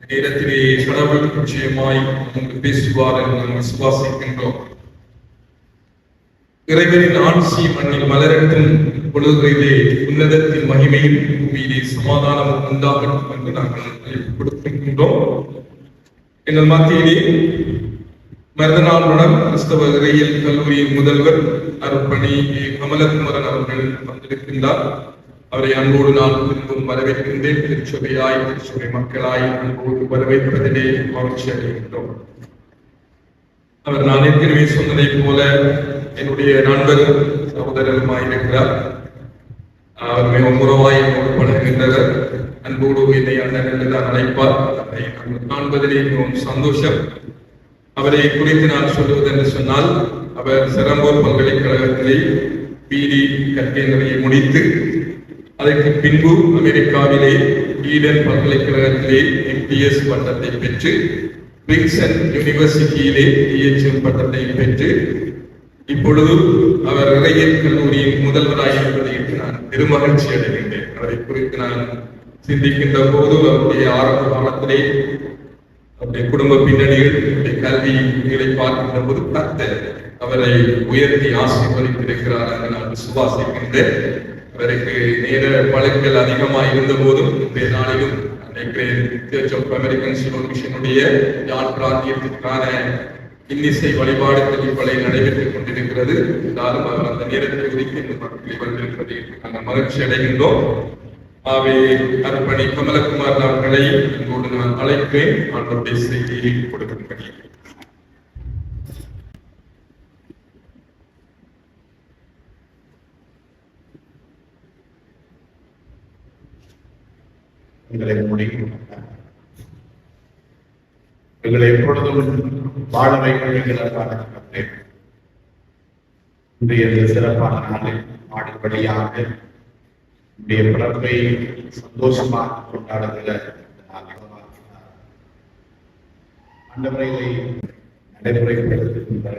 நேரத்திலே கடவுள் நிச்சயமாய் பேசுவார் என்று நாங்கள் விசுவாசிக்கின்றோம். இறைவனின் ஆட்சி மண்ணில் மலரட்டும் பொழுதுகளிலே உன்னதத்தின் மகிமையும் பூமியிலே சமாதானம் உண்டாகட்டும் என்று நாங்கள் கொடுக்கின்றோம். எங்கள் மத்தியிலே மருதநாளுடன் கிறிஸ்தவ இறையியல் கல்லூரியின் முதல்வர் அருட்பணி கமலகுமரன் அவர்கள் வந்திருக்கின்றார். அவரை அன்போடு நான் திரும்பவும் வரவேற்கின்றேன். திருச்சபையாய் திருச்சபை மக்களாய் அன்போடு வரவேற்பதிலே மகிழ்ச்சி அடைகின்றோம். அவர் நான் ஏற்கனவே சொன்னதை போல என்னுடைய நண்பர் சகோதரருமாயிருக்கிறார். அவர் மிகவும் உறவாய் என்னோடு பழகுகின்றவர். அன்போடு என்னை அண்ணன் என்றுதான் அழைப்பார். அவரை காண்பதிலே மிகவும் சந்தோஷம். அவரை குறித்து நான் சொல்லுவது என்று சொன்னால், அவர் செரம்பூர் பல்கலைக்கழகத்திலே பிடி கற்கையை முடித்து அதற்கு பின்பு அமெரிக்காவிலே ஈடன் பல்கலைக்கழகத்திலே MPS பட்டத்தை பெற்று பிரின்ஸ்டன் யூனிவர்சிட்டியிலே PhD பட்டத்தை பெற்று இப்பொழுது அவர் இறையியல் கல்லூரியின் முதல்வராக இருப்பதை நான் பெருமகிழ்ச்சி அடைகின்றேன். அவரை குறித்து நான் சிந்திக்கின்ற போது அவருடைய ஆரம்ப காலத்திலே அவருடைய குடும்ப பின்னணிகள், அவருடைய கல்விகளை பார்க்கின்ற போது கர்த்தர் அவரை உயர்த்தி ஆசீர்வதித்திருக்கிறார் என்று நான் விசுவாசிக்கின்றேன். அவருக்கு நேர பழக்கங்கள் அதிகமாக இருந்த போதும் இன்றைய நாளிலும் சர்ச் ஆஃப் அமெரிக்கன் சிலோன் மிஷனுடைய யாழ் பிராந்தியத்திற்கான இன்னிசை வழிபாடு தெளிப்பலை நடைபெற்றுக் கொண்டிருக்கிறது. இருந்தாலும் அவர் அந்த நேரத்தை ஒதுக்கி இந்த மக்களில் வந்திருப்பதை நாங்கள் மகிழ்ச்சி அடைகின்றோம். ஆகவே அர்ப்பணி கமலகுமார் அவர்களை இங்கோடு நான் அழைப்பேன். அவருடைய செய்தியை கொடுக்கும்படி. எங்களை முடியும் எங்களை எப்பொழுதும் வாழ வைக்கிறீர்களான இன்றைய சிறப்பான நாளில் ஆடுபடியாக உடைய பிறப்பை சந்தோஷமாக கொண்டாடுகிற ஆண்டவரைகளை நடைமுறைப்படுத்துகின்ற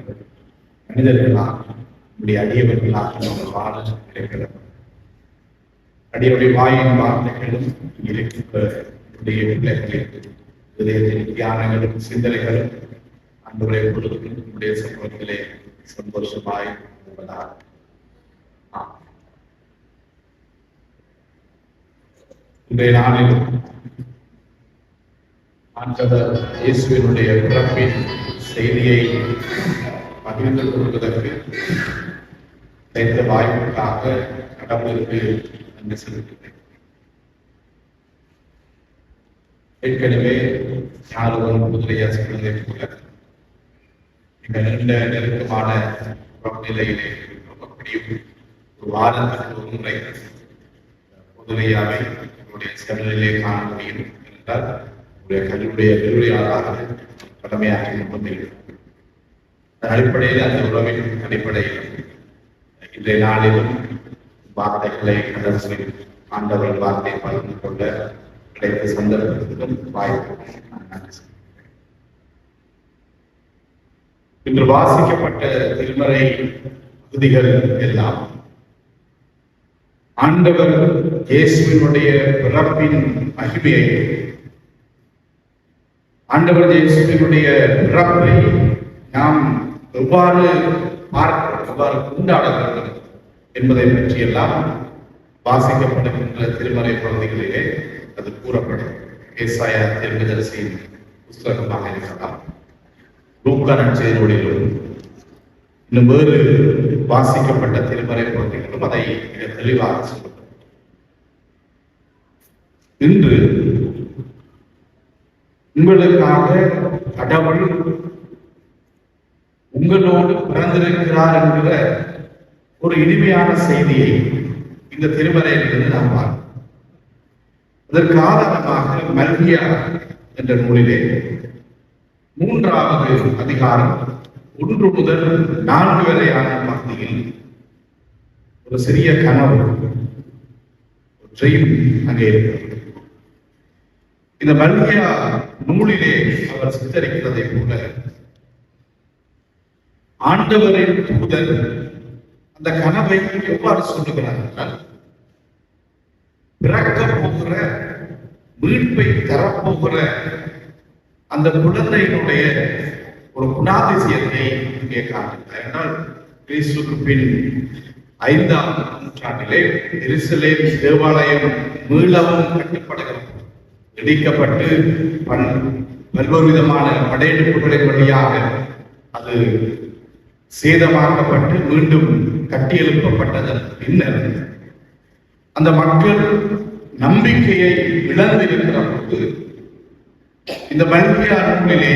மனிதர்களாக உடைய அடியவர்களாக நாங்கள் வாழ கிடைக்கிறது. அடியுடைய வாயின் வார்த்தைகளும் இருக்கிற பிள்ளைகளின் தியானங்களும் சிந்தனைகளும் அன்றுடைய பொழுதும் நம்முடைய சமூகத்திலே சந்தோஷமாய் இருப்பதாக. இன்றைய நாளில் ஆண்டவர் இயேசுவினுடைய பிறப்பின் செய்தியை பகிர்ந்து கொள்வதற்கு இந்த வாய்ப்புக்காக கடவுளுக்கு நன்றி செலுத்துகிறேன். ஏற்கனவே யாரும் முதலிய சொல்வதை போல மிக நீண்ட நெருக்கமான நிலையிலே அப்படியும் ஒரு வாரத்துக்கு ஒரு முறை பொதுவையாவை என்னுடைய செவனிலே காண முடியும் என்றால் உடைய கல்வியுடைய விரிவுரையாளராக கடமையாற்றி கொண்டிருக்கிறோம். அதன் அடிப்படையில் அந்த உறவின் அடிப்படையில் இன்றைய நாளிலும் வார்த்தைகளை கடற்சி ஆண்டவர் வார்த்தையை பகிர்ந்து கொள்ள கிடைத்த சந்தர்ப்பத்திலும் வாய்ப்பு. இன்று வாசிக்கப்பட்ட திருமறை பகுதிகள் எல்லாம் ஆண்டவர் இயேசுவினுடைய பிறப்பின் மகிமையை, ஆண்டவர் இயேசுவினுடைய பிறப்பை நாம் எவ்வாறு பார்க்கிறோம், எவ்வாறு கொண்டாட வேண்டும் என்பதை பற்றியெல்லாம் வாசிக்கப்படுகின்ற திருமறை பகுதிகளிலே அது கூறப்படும். ஏசாயா தீர்க்கதரிசியின் புஸ்தகமாக இருக்கலாம், லூக்கா நற்செய்திகளிலும் இன்னும் வேறு வாசிக்கப்பட்ட திருமறை பகுதிகளும் அதை மிக தெளிவாக சொல்லும். இன்று உங்களுக்காக கடவுள் உங்களோடு பிறந்திருக்கிறார் என்கிற ஒரு இனிமையான செய்தியை இந்த திருமறையிலிருந்து நாம் பார்க்கிறோம். அதற்கு ஆதாரமாக மல்கியா என்ற நூலிலே 3வது அதிகாரம் 1 முதல் 4 வரையான பகுதியில் ஒரு சிறிய கனவு, ஒரு ட்ரீம் அங்கே இருக்கிறது. இந்த மல்கியா நூலிலே அவர் சித்தரிக்கிறதை போல ஆண்டவரின் தூதர் அந்த கனவை எவ்வாறு சொல்லுகிறார் என்றால், பிறக்க போகிற மீட்பை தரப்போகிற அந்த குழந்தையினுடைய ஒரு குணாதிசயத்தை இங்கே காட்டுகிறார். என்றால் கிறிஸ்துவுக்கு பின் 5ஆம் நூற்றாண்டிலே எருசலேம் தேவாலயம் மீளவும் கட்டப்படுகிறது. இடிக்கப்பட்டு பல்வேறு விதமான படையெடுப்புகளின் வழியாக அது சேதமாக்கப்பட்டு மீண்டும் கட்டியெழுப்பப்பட்டதன் பின்னர் அந்த மக்கள் நம்பிக்கையை இழந்திருக்கிற போது இந்த மல்கியா நூலிலே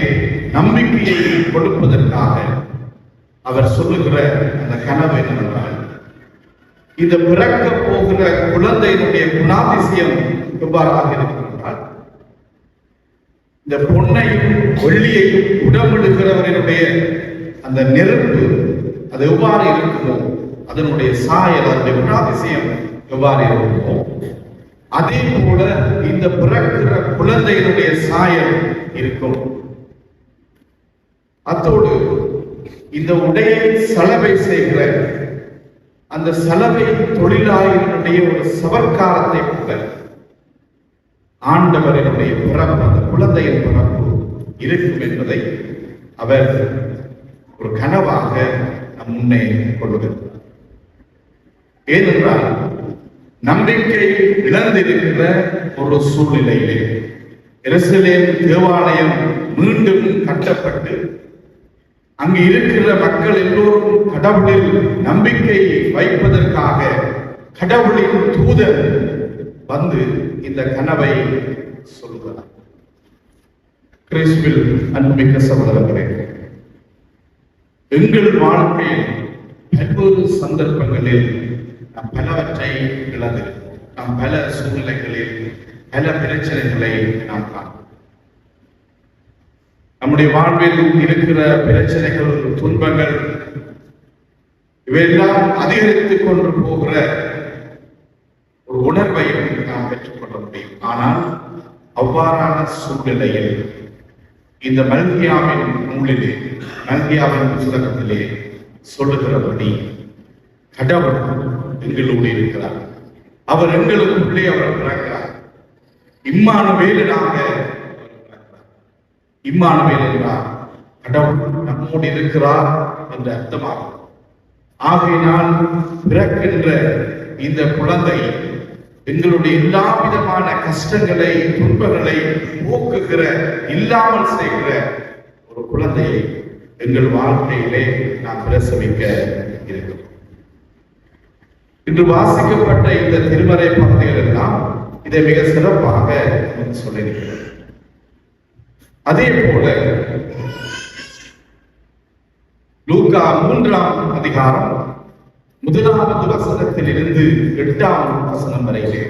நம்பிக்கையை கொடுப்பதற்காக அவர் சொல்லுகிற அந்த கனவு என்னவென்றால், இந்த பிறக்க போகிற குழந்தையினுடைய குணாதிசயம் எவ்வாறாக இருக்கிறால், இந்த பொன்னையும் வெள்ளியையும் உடம்பிடுகிறவர்களுடைய அந்த நெருப்பு அது எவ்வாறு இருக்குமோ, அதனுடைய சாயல், அதனுடைய குணாதிசயம் எவ்வாறு இருக்குமோ, அதே போல இந்த பிறக்கிற குழந்தையினுடைய சாயல் இருக்கும். அத்தோடு இந்த உடையை சலவை செய்கிற அந்த சலவை தொழிலாளிகளுடைய ஒரு சவர்க்காரத்தை போல ஆண்டவரினுடைய பிறப்பு, அந்த குழந்தையின் பிறப்பு இருக்கும் என்பதை அவர் ஒரு கனவாக நம் முன்னே கொள்ளுகிறார். ஏனென்றால் நம்பிக்கை இழந்திருக்கிற ஒரு சூழ்நிலையிலே எருசலேம் தேவாலயம் மீண்டும் கட்டப்பட்டு அங்கு இருக்கிற மக்கள் எல்லோரும் கடவுளில் நம்பிக்கை வைப்பதற்காக கடவுளின் தூதர் வந்து இந்த கனவை சொல்கிறார். கிறிஸ்துவில் அன்புமிக்க சகோதரர்களே, எங்கள் வாழ்க்கையில் பல்வேறு சந்தர்ப்பங்களில் நாம் பலவற்றை இழந்திருக்கிறோம். நாம் பல சூழ்நிலைகளில் பல பிரச்சனைகளை நாம் காண்கிறோம். நம்முடைய வாழ்வில் இருக்கிற பிரச்சனைகள், துன்பங்கள் இவையெல்லாம் அதிகரித்துக் கொண்டு போகிற ஒரு உணர்வையும் நாம் பெற்றுக்கொள்ள முடியும். ஆனால் அவ்வாறான சூழ்நிலையில் இந்த மல்கியாவின் நூலிலே, மல்கியாவின் புத்தகத்திலே சொல்லுகிறபடி கடவுள் எங்களோடு இருக்கிறார். அவர் எங்களுக்குள்ளே அவர் பிறக்கிறார். இம்மானுவேலனாக இம்மானுவேல் என்றார் கடவுள் நம்மோடு இருக்கிறார் என்று அர்த்தமாகும். ஆகையினால் பிறக்கின்ற இந்த குழந்தை எங்களுடைய எல்லா விதமான கஷ்டங்களை, துன்பங்களை போக்குகிற, இல்லாமல் செய்கிற ஒரு குழந்தையை எங்கள் வாழ்க்கையிலே நாம் பிரசவிக்க இருக்கிறோம். இன்று வாசிக்கப்பட்ட இந்த திருமறை பகுதிகள் எல்லாம் இதை மிக சிறப்பாக சொல்லியிருக்கிறது. அதே போல லூக்கா 3ஆம் அதிகாரம் 1வது வசனத்திலிருந்து 8ஆம் வசனம் வரையிலே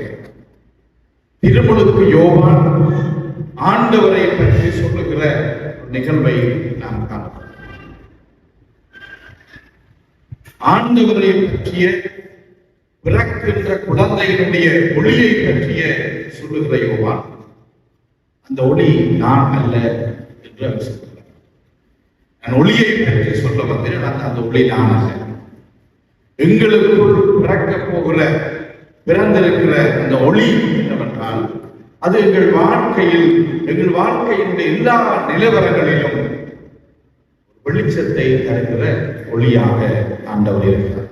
திருமுழுக்கு யோவான் ஆண்டவரை பற்றி சொல்லுகிற நிகழ்வை நாம் காணலாம். ஆண்டவரை பற்றிய பிறக்கின்ற குழந்தையினுடைய ஒளியை பற்றிய சொல்லுகிற யோவான், அந்த ஒளி நான் அல்ல என்று அவர் சொல்கிறார். நான் ஒளியை பற்றி சொல்ல வந்தேன், அந்த ஒளி நான் அல்ல. எங்களுக்குள் பிறக்கப் போகிற பிறந்திருக்கிற அந்த ஒளி என்னவென்றால், அது எங்கள் வாழ்க்கையினுடைய எல்லா நிலவரங்களிலும் வெளிச்சத்தை தருகிற ஒளியாக ஆண்டவர் இருக்கிறார்.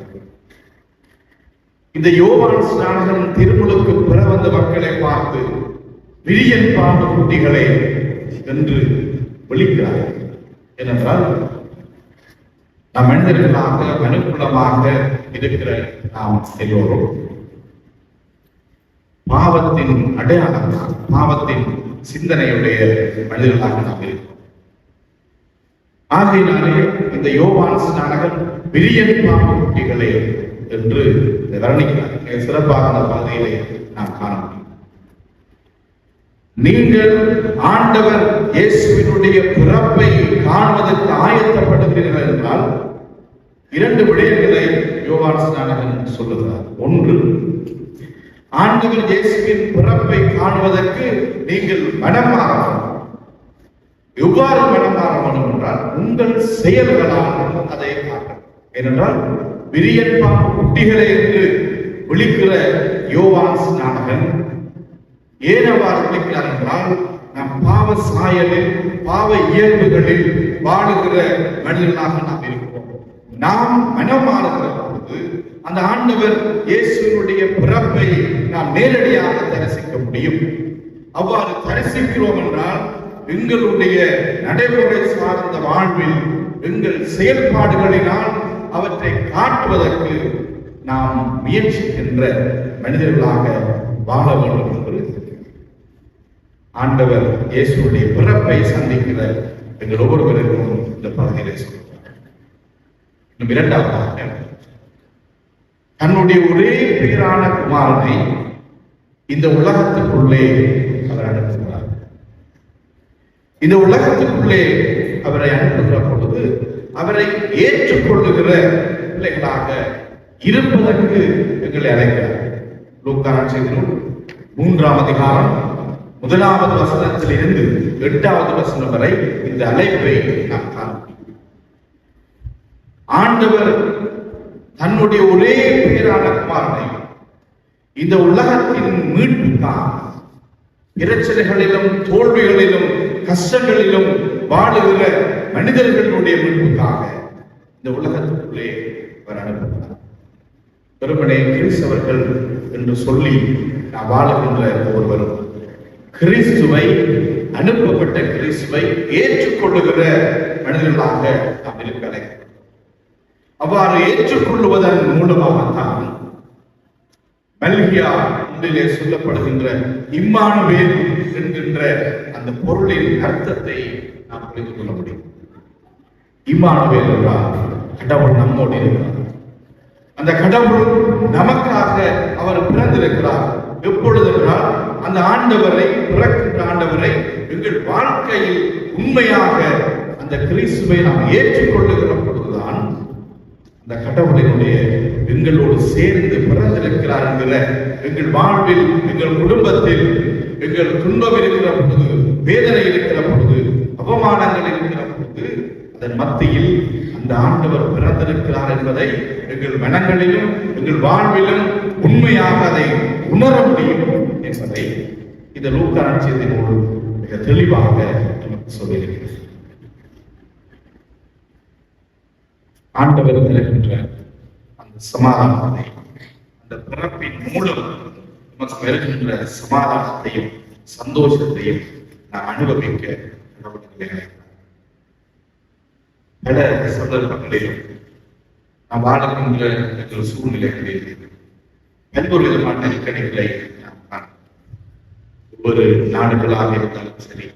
இந்த யோவான் ஸ்நானகன் திருமுழுக்கு பெற வந்த மக்களை பார்த்து விரியன் பாம்பு குட்டிகளே என்று விழிக்கிறார். ஏனென்றால் நாம் மனிதர்களாக மனுக்குலமாக இருக்கிற நாம் எல்லோரும் பாவத்தின் அடையாளமாக, பாவத்தின் சிந்தனையுடைய மனிதர்களாக நாம் இருக்கிறோம். ஆகையினாலே இந்த யோவான் ஸ்நானகன் விரியன் பாம்பு குட்டிகளே என்று வர்ணிக்கிறார். சிறப்பாக அந்த பகுதியிலே நாம் காண முடியும். நீங்கள் ஆண்டவர் இயேசுவினுடைய பிறப்பை காணுவதற்கு ஆயத்தப்படுகிறீர்கள் என்றால் 2 விடயங்களை யோவான் ஸ்நானகன் சொல்லுகிறார். ஒன்று, ஆண்டவர் இயேசுவின் பிறப்பை காணுவதற்கு நீங்கள் மனம் மாற வேண்டும். எவ்வாறு மனம் மாற வேண்டும் என்றால், உங்கள் செயல்களால் அதை காட்டும். ஏனென்றால் விரியன் பாம்பு குட்டிகளே என்று விழிக்கிற யோவான் ஸ்நானகன் ஏன் அவ்வாறு விழிக்கிறார் என்றால், நம் பாவ சாயலில், பாவ இயல்புகளில் வாழுகிற மனிதர்களாக நாம் இருக்கிறோம். நாம் மனம் மாறுகிற பொழுது அந்த ஆண்டவர் இயேசுவினுடைய பிறப்பை நாம் நேரடியாக தரிசிக்க முடியும். அவ்வாறு தரிசிக்கிறோம் என்றால், எங்களுடைய நடைமுறை சார்ந்த வாழ்வில் எங்கள் செயல்பாடுகளினால் அவற்றை காட்டுவதற்கு நாம் முயற்சிக்கின்ற மனிதர்களாக வாழ வேண்டும் என்று ஆண்டவர் இயேசுடைய பிறப்பை சந்திக்கிற எங்கள் ஒவ்வொருவருக்கும் இந்த பகுதியிலே சொல்கிறார். இன்னும் 2வது, தன்னுடைய ஒரே பேரான குமாரனை இந்த உலகத்துக்குள்ளே அவர் அனுப்புகிறார். இந்த உலகத்துக்குள்ளே அவரை அனுப்புகிற பொழுது அவரை ஏற்றுக்கொள்ளுகிற பிள்ளைகளாக இருப்பதற்கு எங்களை அழைக்கிறார். லூக்கா 3ஆம் அதிகாரம் 1வது வசனத்திலிருந்து 8வது வசனம் வரை இந்த அழைப்பை நாம் காணலாம். ஆண்டவர் தன்னுடைய ஒரே பேரான குமாரனை இந்த உலகத்தின் மீட்புக்காக, பிரச்சனைகளிலும் தோல்விகளிலும் கஷ்டங்களிலும் வாழுகிற மனிதர்களுடைய மீட்புக்காக இந்த உலகத்துக்குள்ளே அவர் அனுப்புகிறார். வெறுமனே கிறிஸ்தவர்கள் என்று சொல்லி நாம் வாழுகின்ற ஒருவரும் கிறிஸ்துவை, அனுப்பப்பட்ட கிறிஸ்துவை ஏற்றுக்கொள்ளுகிற மனிதர்களாக நாம் இருக்கிறேன். அவ்வாறு ஏற்றுக்கொள்ளுவதன் மூலமாகத்தான் மல்கியா 1 சொல்லப்படுகின்ற இம்மானுவேல் என்கின்ற அந்த பொருளின் அர்த்தத்தை நாம் புரிந்து கொள்ள முடியும். இம்மானுவேல் என்றால் கடவுள் நம்மோடு இருக்கிறார். அந்த கடவுள் நமக்காக அவர் பிறந்திருக்கிறார். எப்பொழுது என்றால், அந்த ஆண்டவரை, பிறக்கின்ற ஆண்டவரை எங்கள் வாழ்க்கையில் உண்மையாக அந்த கிறிஸ்துவை நாம் ஏற்றுக்கொள்ளுகிற பொழுதுதான் அந்த கடவுளினுடைய எங்களோடு சேர்ந்து பிறந்திருக்கிறார் என்கிற எங்கள் வாழ்வில், எங்கள் குடும்பத்தில், எங்கள் துன்பம் இருக்கிற பொழுது, வேதனை இருக்கிற பொழுது, அவமானங்கள் இருக்கிற பொழுது, அதன் மத்தியில் அந்த ஆண்டவர் பிறந்திருக்கிறார் என்பதை எங்கள் மனங்களிலும் எங்கள் வாழ்விலும் உண்மையாக அதை உணர முடியும் என்பதை இந்த லூக்கா நற்செய்தியோடு மிக தெளிவாக நமக்கு சொல்லியிருக்கிறது. ஆண்டவர் தருகின்ற அந்த சமாதானத்தை, அந்த பிறப்பின் மூலம் நமக்கு வருகின்ற சமாதானத்தையும் சந்தோஷத்தையும் நாம் அனுபவிக்க பல சந்தர்ப்பங்களிலும் நாம் வாழுகின்ற எங்கள் சூழ்நிலைகளில் பல்வேறு விதமான நெருக்கடிகளை நாம் காண, ஒவ்வொரு நாடுகளாக இருந்தாலும் சரி,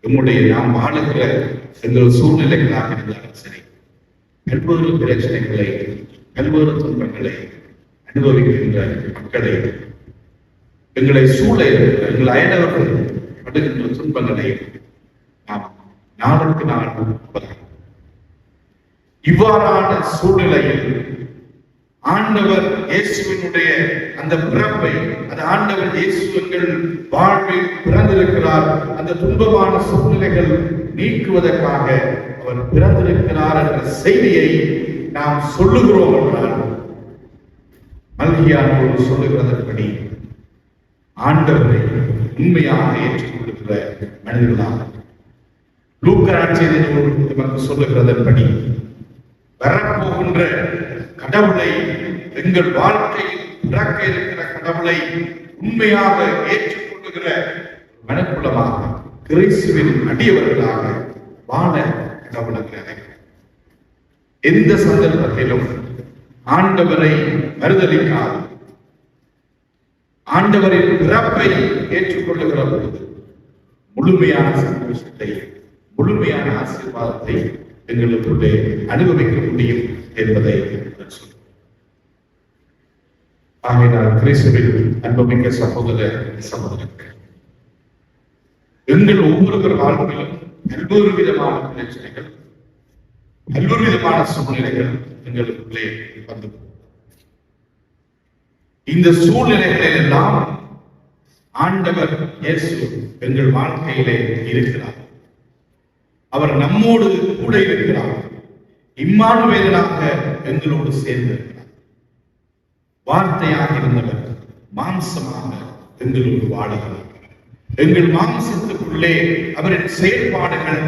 நம்முடைய நாம் வாழுகிற எங்கள் சூழ்நிலைகளாக இருந்தாலும் சரி, பல்வேறு பிரச்சனைகளை, பல்வேறு துன்பங்களை அனுபவிக்கின்ற மக்களை, எங்களை சூழ இருக்கிற எங்கள் அயலவர்கள் படுகின்ற துன்பங்களை நாம் நாளுக்கு நாள் இவ்வாறான சூழ்நிலையில் ஆண்டவர் இயேசுவினுடைய அந்த பிறப்பை, அந்த ஆண்டவர் இயேசு எங்கள் வாழ்வில் பிறந்திருக்கிறார், அந்த துன்பமான சூழ்நிலைகள் நீக்குவதற்காக அவர் பிறந்திருக்கிறார் என்ற செய்தியை நாம் சொல்லுகிறோம் என்றால், மல்கியானோடு சொல்லுகிறதன்படி ஆண்டவரை உண்மையாக ஏற்றுக்கொள்ளுகிற மனிதர்களாக, லூக்கா செய்தியோடு நமக்கு சொல்லுகிறதன்படி வரப்போகின்ற கடவுளை, எங்கள் வாழ்க்கையில் பிறக்க இருக்கிற கடவுளை உண்மையாக ஏற்றுக்கொள்ளுகிற மனக்குளமாக, கிறிஸ்துவின் அடியவர்களாக வாழ கடவுளுக்கு அழைக்கிறார். எந்த சந்தர்ப்பத்திலும் ஆண்டவரை மறுதலிக்காது, ஆண்டவரின் பிறப்பை ஏற்றுக்கொள்ளுகிற பொழுது முழுமையான சந்தோஷத்தை, முழுமையான ஆசீர்வாதத்தை எங்களுக்குள்ளே அனுபவிக்க முடியும் என்பதை சொல்லுவோம். ஆகையினால் கிறிஸ்துவில் அன்புமிக்க சகோதர சகோதரர்கள், எங்கள் ஒவ்வொருவர் வாழ்விலும் பல்வேறு விதமான பிரச்சனைகள், பல்வேறு விதமான சூழ்நிலைகள் எங்களுக்குள்ளே வந்து, இந்த சூழ்நிலைகளில் எல்லாம் ஆண்டவர் இயேசு எங்கள் வாழ்க்கையிலே இருக்கிறார். அவர் நம்மோடு கூட இருக்கிறார். இம்மானுவேலனாக எங்களோடு சேர்ந்திருக்கிறார். வார்த்தையாக இருந்தவர் மாம்சமாக எங்களோடு வாழுகிறார். எங்கள் மாம்சத்துக்குள்ளே அவரின் செயல்பாடுகள்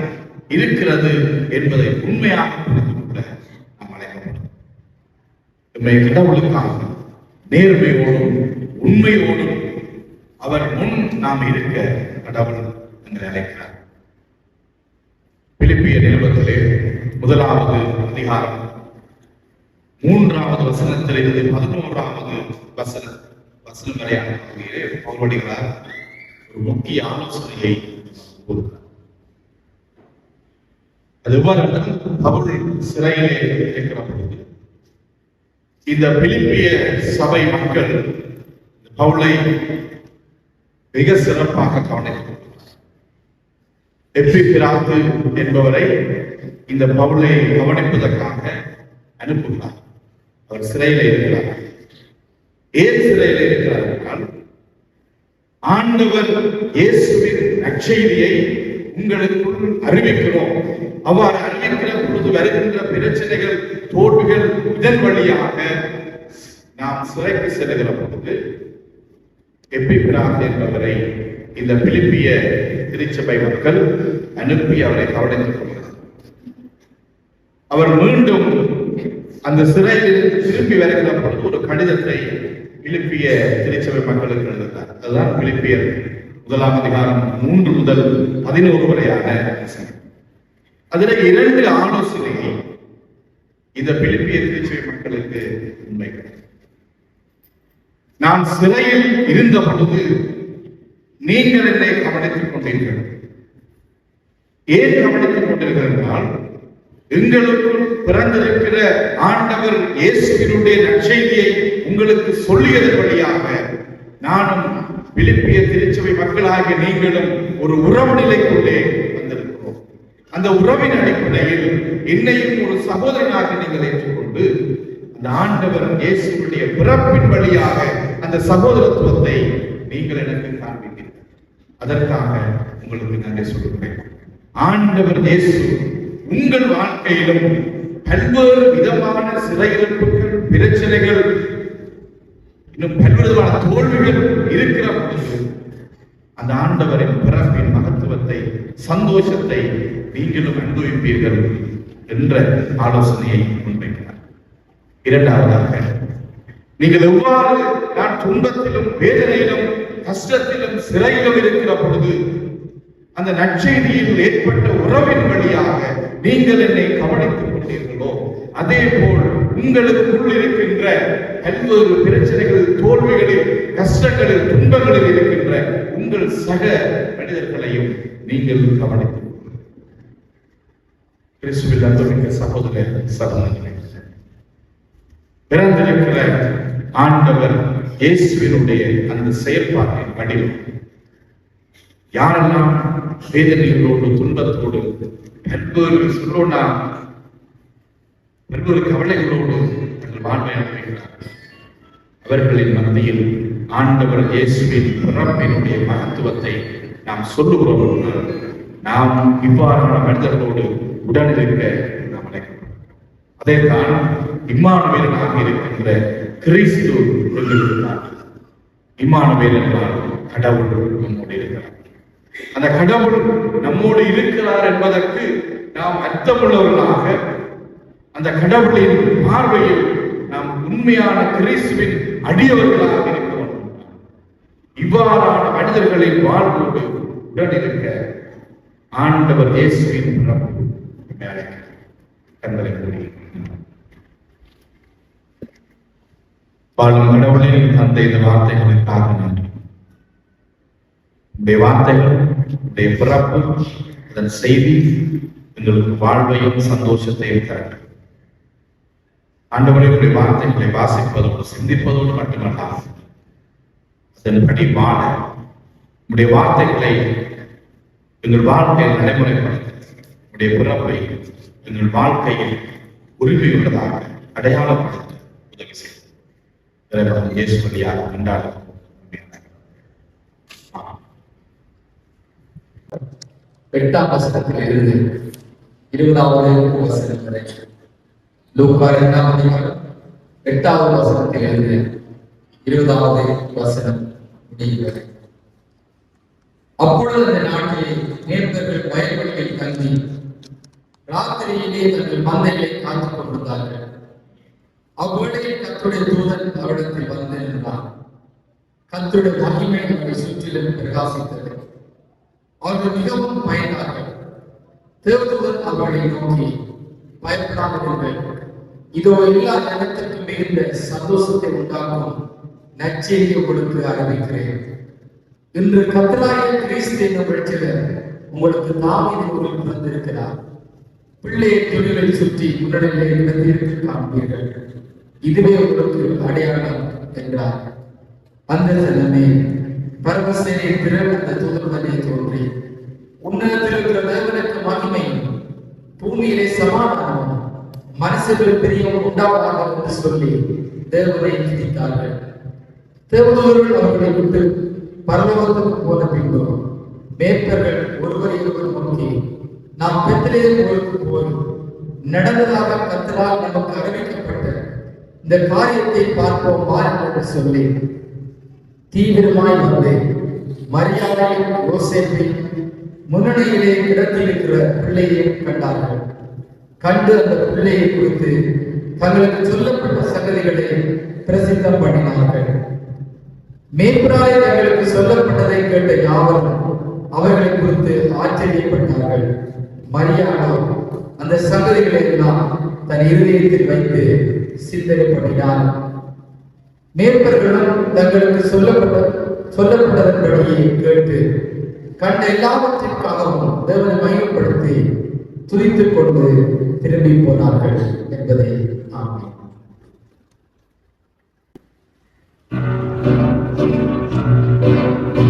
இருக்கிறது என்பதை உண்மையாக புரிந்து கொள்ள நாம் அழைக்கிறோம். நம்மை கடவுளுக்காக நேர்மையோடும் உண்மையோடும் அவர் முன் நாம் இருக்க கடவுள் என்று அழைக்கிறார். பிலிப்பியர் நிருபத்திலே 1வது அதிகாரம் 3வது வசனத்திலிருந்து 11வது வசனம் வரையான பகுதியிலே பவுலடிகளார் ஒரு முக்கிய ஆலோசனையை கொடுக்கிறார். அது எவ்வாறு பவுல் சிறையிலே இருக்கிற பொழுது இந்த பிலிப்பிய சபை மக்கள் பவுலை மிக சிறப்பாக கவனிக்கிறார். எப்பிபிராத்து என்பவரை இந்த பவுலை கவனிப்பதற்காக அனுப்புகிறார். அவர் சிறையில் இருக்கிறார். ஏன் சிறையில் இருக்கிறார் என்றால், ஆண்டவர் இயேசுவின் நற்செய்தியை உங்களுக்குள் அறிவிக்கிறோம். அவ்வாறு அறிவிக்கிற பொழுது வருகின்ற பிரச்சனைகள், தோல்விகள், இதன் வழியாக நாம் சிறைக்கு செல்லுகிற பொழுது எப்பிபிராத்து என்பவரை இந்த பிலிப்பிய திருச்சபை மக்கள் அனுப்பி அவரை கவனித்துக் கொண்டார். அவர் மீண்டும் அந்த சிறையில் திரும்பி வருகிற பொழுது ஒரு கடிதத்தை பிலிப்பிய திருச்சபை மக்களுக்கு எழுதினார். அதுதான் பிலிப்பியர் 1ஆம் அதிகாரம் 3 முதல் 11 வரையான அதில் 2 ஆலோசனையை இந்த பிலிப்பிய திருச்சபை மக்களுக்கு உண்மை. நான் சிறையில் இருந்த பொழுது நீங்கள் என்னை கவனித்துக் கொண்டீர்கள். ஏன் கவனித்துக் கொண்டிருக்கிறால், எங்களுக்குள் பிறந்திருக்கிற ஆண்டவர் இயேசுவினுடைய நற்செய்தியை உங்களுக்கு சொல்லியதன் வழியாக நானும் பிலிப்பிய திருச்சபை மக்களாகிய நீங்களும் ஒரு உறவு நிலைக்குள்ளே வந்திருக்கிறோம். அந்த உறவின் அடிப்படையில் என்னையும் ஒரு சகோதரனாக நீங்கள் ஏற்றுக்கொண்டு அந்த ஆண்டவர் இயேசுவினுடைய பிறப்பின் வழியாக அந்த சகோதரத்துவத்தை நீங்கள் எனக்கு காண்பிக்கிறீர்கள். அதற்காக உங்களுக்கு நன்றி சொல்லுகிறேன். ஆண்டவர் இயேசு உங்கள் வாழ்க்கையிலும் பல்வேறு விதமான சிறையிருப்புகள், பிரச்சனைகள், இன்னும் பல்வேறு விதமான தோல்விகள் இருக்கிற பொழுது அந்த ஆண்டவரின் பிறப்பின் மகத்துவத்தை, சந்தோஷத்தை நீங்களும் அனுபவிப்பீர்கள் என்ற ஆலோசனையை முன்வைக்கிறார். இரண்டாவதாக, நீங்கள் எவ்வாறு நான் துன்பத்திலும் வேதனையிலும் கஷ்டத்திலும் சிறையிலும் இருக்கிற பொழுது அந்த நற்செய்தியில் ஏற்பட்ட உறவின் வழியாக நீங்கள் என்னை கவனித்துக் கொண்டீர்களோ, அதே போல் உங்களுக்குள் இருக்கின்ற பல்வேறு பிரச்சனைகளில், தோல்விகளில், கஷ்டங்களில், துன்பங்களில் இருக்கின்ற உங்கள் சக மனிதர்களையும் நீங்கள் கவனித்துக் கொள்ளுங்கள். கிறிஸ்துவில் அன்புமிக்க சகோதர சகோதரிகளே, பிறந்திருக்கிற ஆண்டவர் இயேசுவினுடைய அந்த செயல்பாட்டின் வடிவம் யாரெல்லாம் வேதனைகளோடு துன்பத்தோடு பல்வேறு கவலைகளோடு தங்கள் வாழ்வை அனுப்புகிறார்கள், அவர்களின் மத்தியில் ஆண்டவர் இயேசுவின் பிறப்பினுடைய மகத்துவத்தை நாம் சொல்லுகிறோம். நாம் இவ்வாறான மனிதர்களோடு உடனிருக்க நாம் அழைக்கிறோம். அதைத்தான் இம்மானுவேலனாக இருக்கின்ற கிறிஸ்து சொல்லியிருக்கிறார். இம்மானுவேல் என்றால் கடவுள் நம்மோடு இருக்கிறார். அந்த கடவுள் நம்மோடு இருக்கிறார் என்பதற்கு நாம் அர்த்தமுள்ளவர்களாக அந்த கடவுளின் பார்வையில் நாம் உண்மையான கிறிஸ்துவின் அடியவர்களாக இருக்க வேண்டும். இவ்வாறான மனிதர்களின் வாழ்வோடு உடனிருக்க ஆண்டவர் இயேசுவின் கண்களை மூடி வாழும் கடவுளின் தந்தை இந்த வார்த்தைகளுக்காக நன்றி. உடைய வார்த்தைகள், உடைய பிறப்பு, அதன் செய்தி எங்களுக்கு வாழ்வையும் சந்தோஷத்தையும் தரும். ஆண்டவரே, உடைய வார்த்தைகளை வாசிப்பதோடு சிந்திப்பதோடு மட்டுமல்லாமல் அதன்படி வாழ உடைய வார்த்தைகளை எங்கள் வாழ்க்கையில் நடைமுறைப்படுத்த உடைய பிறப்பை எங்கள் வாழ்க்கையில் உரிமையுள்ளதாக அடையாளப்படுத்த உதவி செய்யும். இயேசு வழியாக கொண்டாடும் 8ஆம் வசனத்திலிருந்து 20வது வசனம் வரை, லூக்கா 2ஆம் அதிகாரம் 8வது வசனத்திலிருந்து 20வது வசனம் முடிகிறது. அப்பொழுது அந்த நாட்டிலே மேய்ப்பர்கள் வயல்வெளியில் தங்கி ராத்திரியிலே தங்கள் மந்தைகளை காத்துக் கொண்டிருந்தார்கள். அவ்வேளையில் கர்த்தருடைய தூதன் அவரிடத்தில் வந்து நின்றார். கர்த்தருடைய மகிமை அவரை சுற்றிலும் பிரகாசித்தது. அவர்கள் மிகவும் பயந்தார்கள். தேவதூதன் அவர்களை நோக்கி, பயப்படாமல், இதோ எல்லா ஜனத்திற்கும் மிகுந்த சந்தோஷத்தை உண்டாக்கும் நற்செய்தியை உங்களுக்கு அறிவிக்கிறேன். இன்று கர்த்தராகிய கிறிஸ்து என்னும் ரட்சகர் உங்களுக்கு தாவீது ஊரில் பிறந்திருக்கிறார். பிள்ளையை துணிகளில் சுற்றி உடனே இடத்திற்கு காண்பீர்கள். இதுவே உங்களுக்கு அடையாளம் என்றார். அந்த சனமே பரமசேனை பிறந்த தூதருடனே தோன்றி, உன்னதத்தில் இருக்கிற தேவனுக்கு மகிமை, பூமியிலே சமாதானம், மனுஷர்கள் பிரியம் உண்டாவதாக என்று சொல்லி தேவனை துதித்தார்கள். தேவதூதர்கள் அவர்களை விட்டு பரலோகத்துக்கு போன பின்பு மேய்ப்பர்கள் ஒருவரை ஒருவர் நோக்கி, நாம் பெத்லகேம் ஊருக்கு போய் நடந்ததாக கர்த்தரால் நமக்கு அறிவிக்கப்பட்ட இந்த காரியத்தை பார்ப்போம் வாருங்கள் என்று சொல்லி தீவிரமாய் வந்து மரியாதையும் யோசேப்பையும் முன்னணியிலே கிடத்தியிருக்கிற பிள்ளையையும் கண்டார்கள். கண்டு அந்த பிள்ளையை குறித்து தங்களுக்கு சொல்லப்பட்ட சங்கதிகளை பிரசித்தம் பண்ணினார்கள். மேய்ப்பராய் தங்களுக்கு சொல்லப்பட்டதை கேட்ட யாவரும் அவர்களை குறித்து ஆச்சரியப்பட்டார்கள். மரியாதோ அந்த சங்கதிகளை எல்லாம் தன் இருதயத்தில் வைத்து சிந்தனை பண்ணினார். மேய்ப்பர்களும் தங்களுக்கு சொல்லப்பட்டதன்படியே கேட்டு கண்ட எல்லாவற்றிற்காகவும் தேவனை மையப்படுத்தி துதித்துக் கொண்டு திரும்பி போனார்கள் என்பதை ஆமென். Thank you.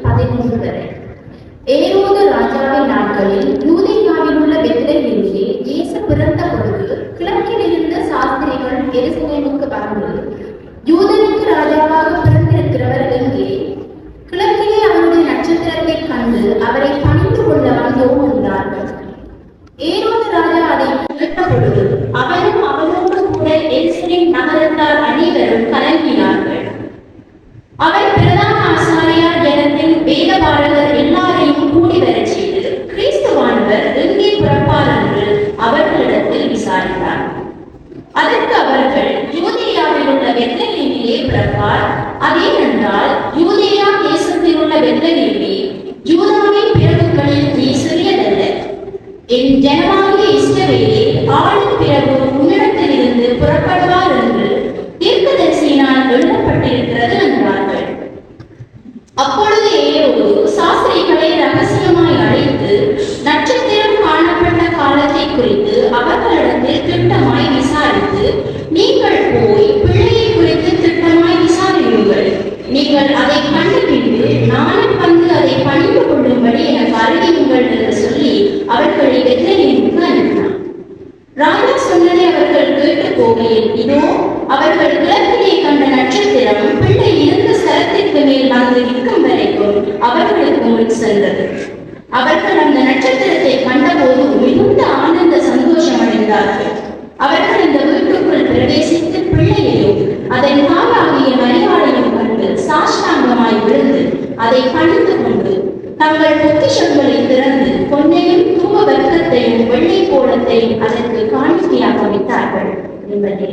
தொடங்கி 11 வரை. ஏரோது ராஜாவின் நாட்களில் யூதேயாவில் உள்ள பெத்லகேமிலே இயேசு பிறந்த பொழுது கிழக்கில் இருந்த சாஸ்திரிகள் எருசலேமுக்கு வந்து, யூதனுக்கு ராஜாவாக பிறந்திருக்கிறவர் எங்கே? கிழக்கிலே அவருடைய நட்சத்திரத்தை கண்டு அவரை பணிந்து கொள்ள வந்தோம் என்றார்கள். ஏரோது ராஜா அதை கேட்ட பொழுது அவரும் அவனோடு கூட எருசலேம் நகரத்தார் அனைவரும் கலங்கினார்கள். அவர் பிரதான ஆசாரியார் ஜனத்தின் வேதபாரகர் எல்லாரையும் கூடி வரச் செய்து கிறிஸ்துவானவர் எங்கே புறப்பார் என்று அவர்களிடத்தில் விசாரித்தார். அதற்கு அவர்கள், யூதேயாவில் உள்ள பெத்லகேமிலே பிறப்பார். அதேனென்றால் யூதேயா தேசத்தில் உள்ள பெத்லகேமே யூதாவின் பிறப்புகளில் நீ சிறியதல்ல. என் ஜனமாகிய இஸ்ரவேலே ஆளும் பிறகு உன்னிடத்தில் இருந்து புறப்படுவார் என்று தீர்க்கதரிசியினால் எழுதப்பட்டிருக்கிறது என்றார்கள். அப்பொழுது ஏரோது சாஸ்திரிகளை ரகசியமாய் அழைத்து நட்சத்திரம் காணப்பட்ட காலத்தை குறித்து அவர்களிடத்தில் திட்டமாய் விசாரித்து, நீங்கள் போய் பிள்ளையை குறித்து திட்டமாய் விசாரியுங்கள். நீங்கள் அதை கண்டு பின்பு நானும் வந்து அதை பணிந்து கொள்ளும்படி எனக்கு அறிவியுங்கள் என்று சொல்லி அவர்களை பெத்லகேமுக்கு அனுப்பினார். ராஜா சொன்னதை அவர்கள் கேட்டு போகையில், இதோ அவர்கள் கிழக்கிலே கண்ட நட்சத்திரம் பிள்ளை இருந்த ஸ்தலத்திற்கு மேல் வந்து நிற்கும் வரைக்கும் அவர்களுக்கு முன் சென்றது. அவர்கள் அந்த நட்சத்திரத்தை கண்டபோது மிகுந்த ஆனந்த சந்தோஷம் அடைந்தார்கள். அவர்கள் இந்த வீட்டுக்குள் பிரவேசித்து பிள்ளையையும் அதன் தாயாகிய மரியாதையும் கண்டு சாஷ்டாங்கமாய் விழுந்து அதை பணிந்து கொண்டு தங்கள் பொக்கிஷங்களை திறந்து பொன்னையும் தூவ வர்க்கத்தையும் வெள்ளை கோலத்தையும் அதற்கு காணிக்கையாக வைத்தார்கள் என்பதே.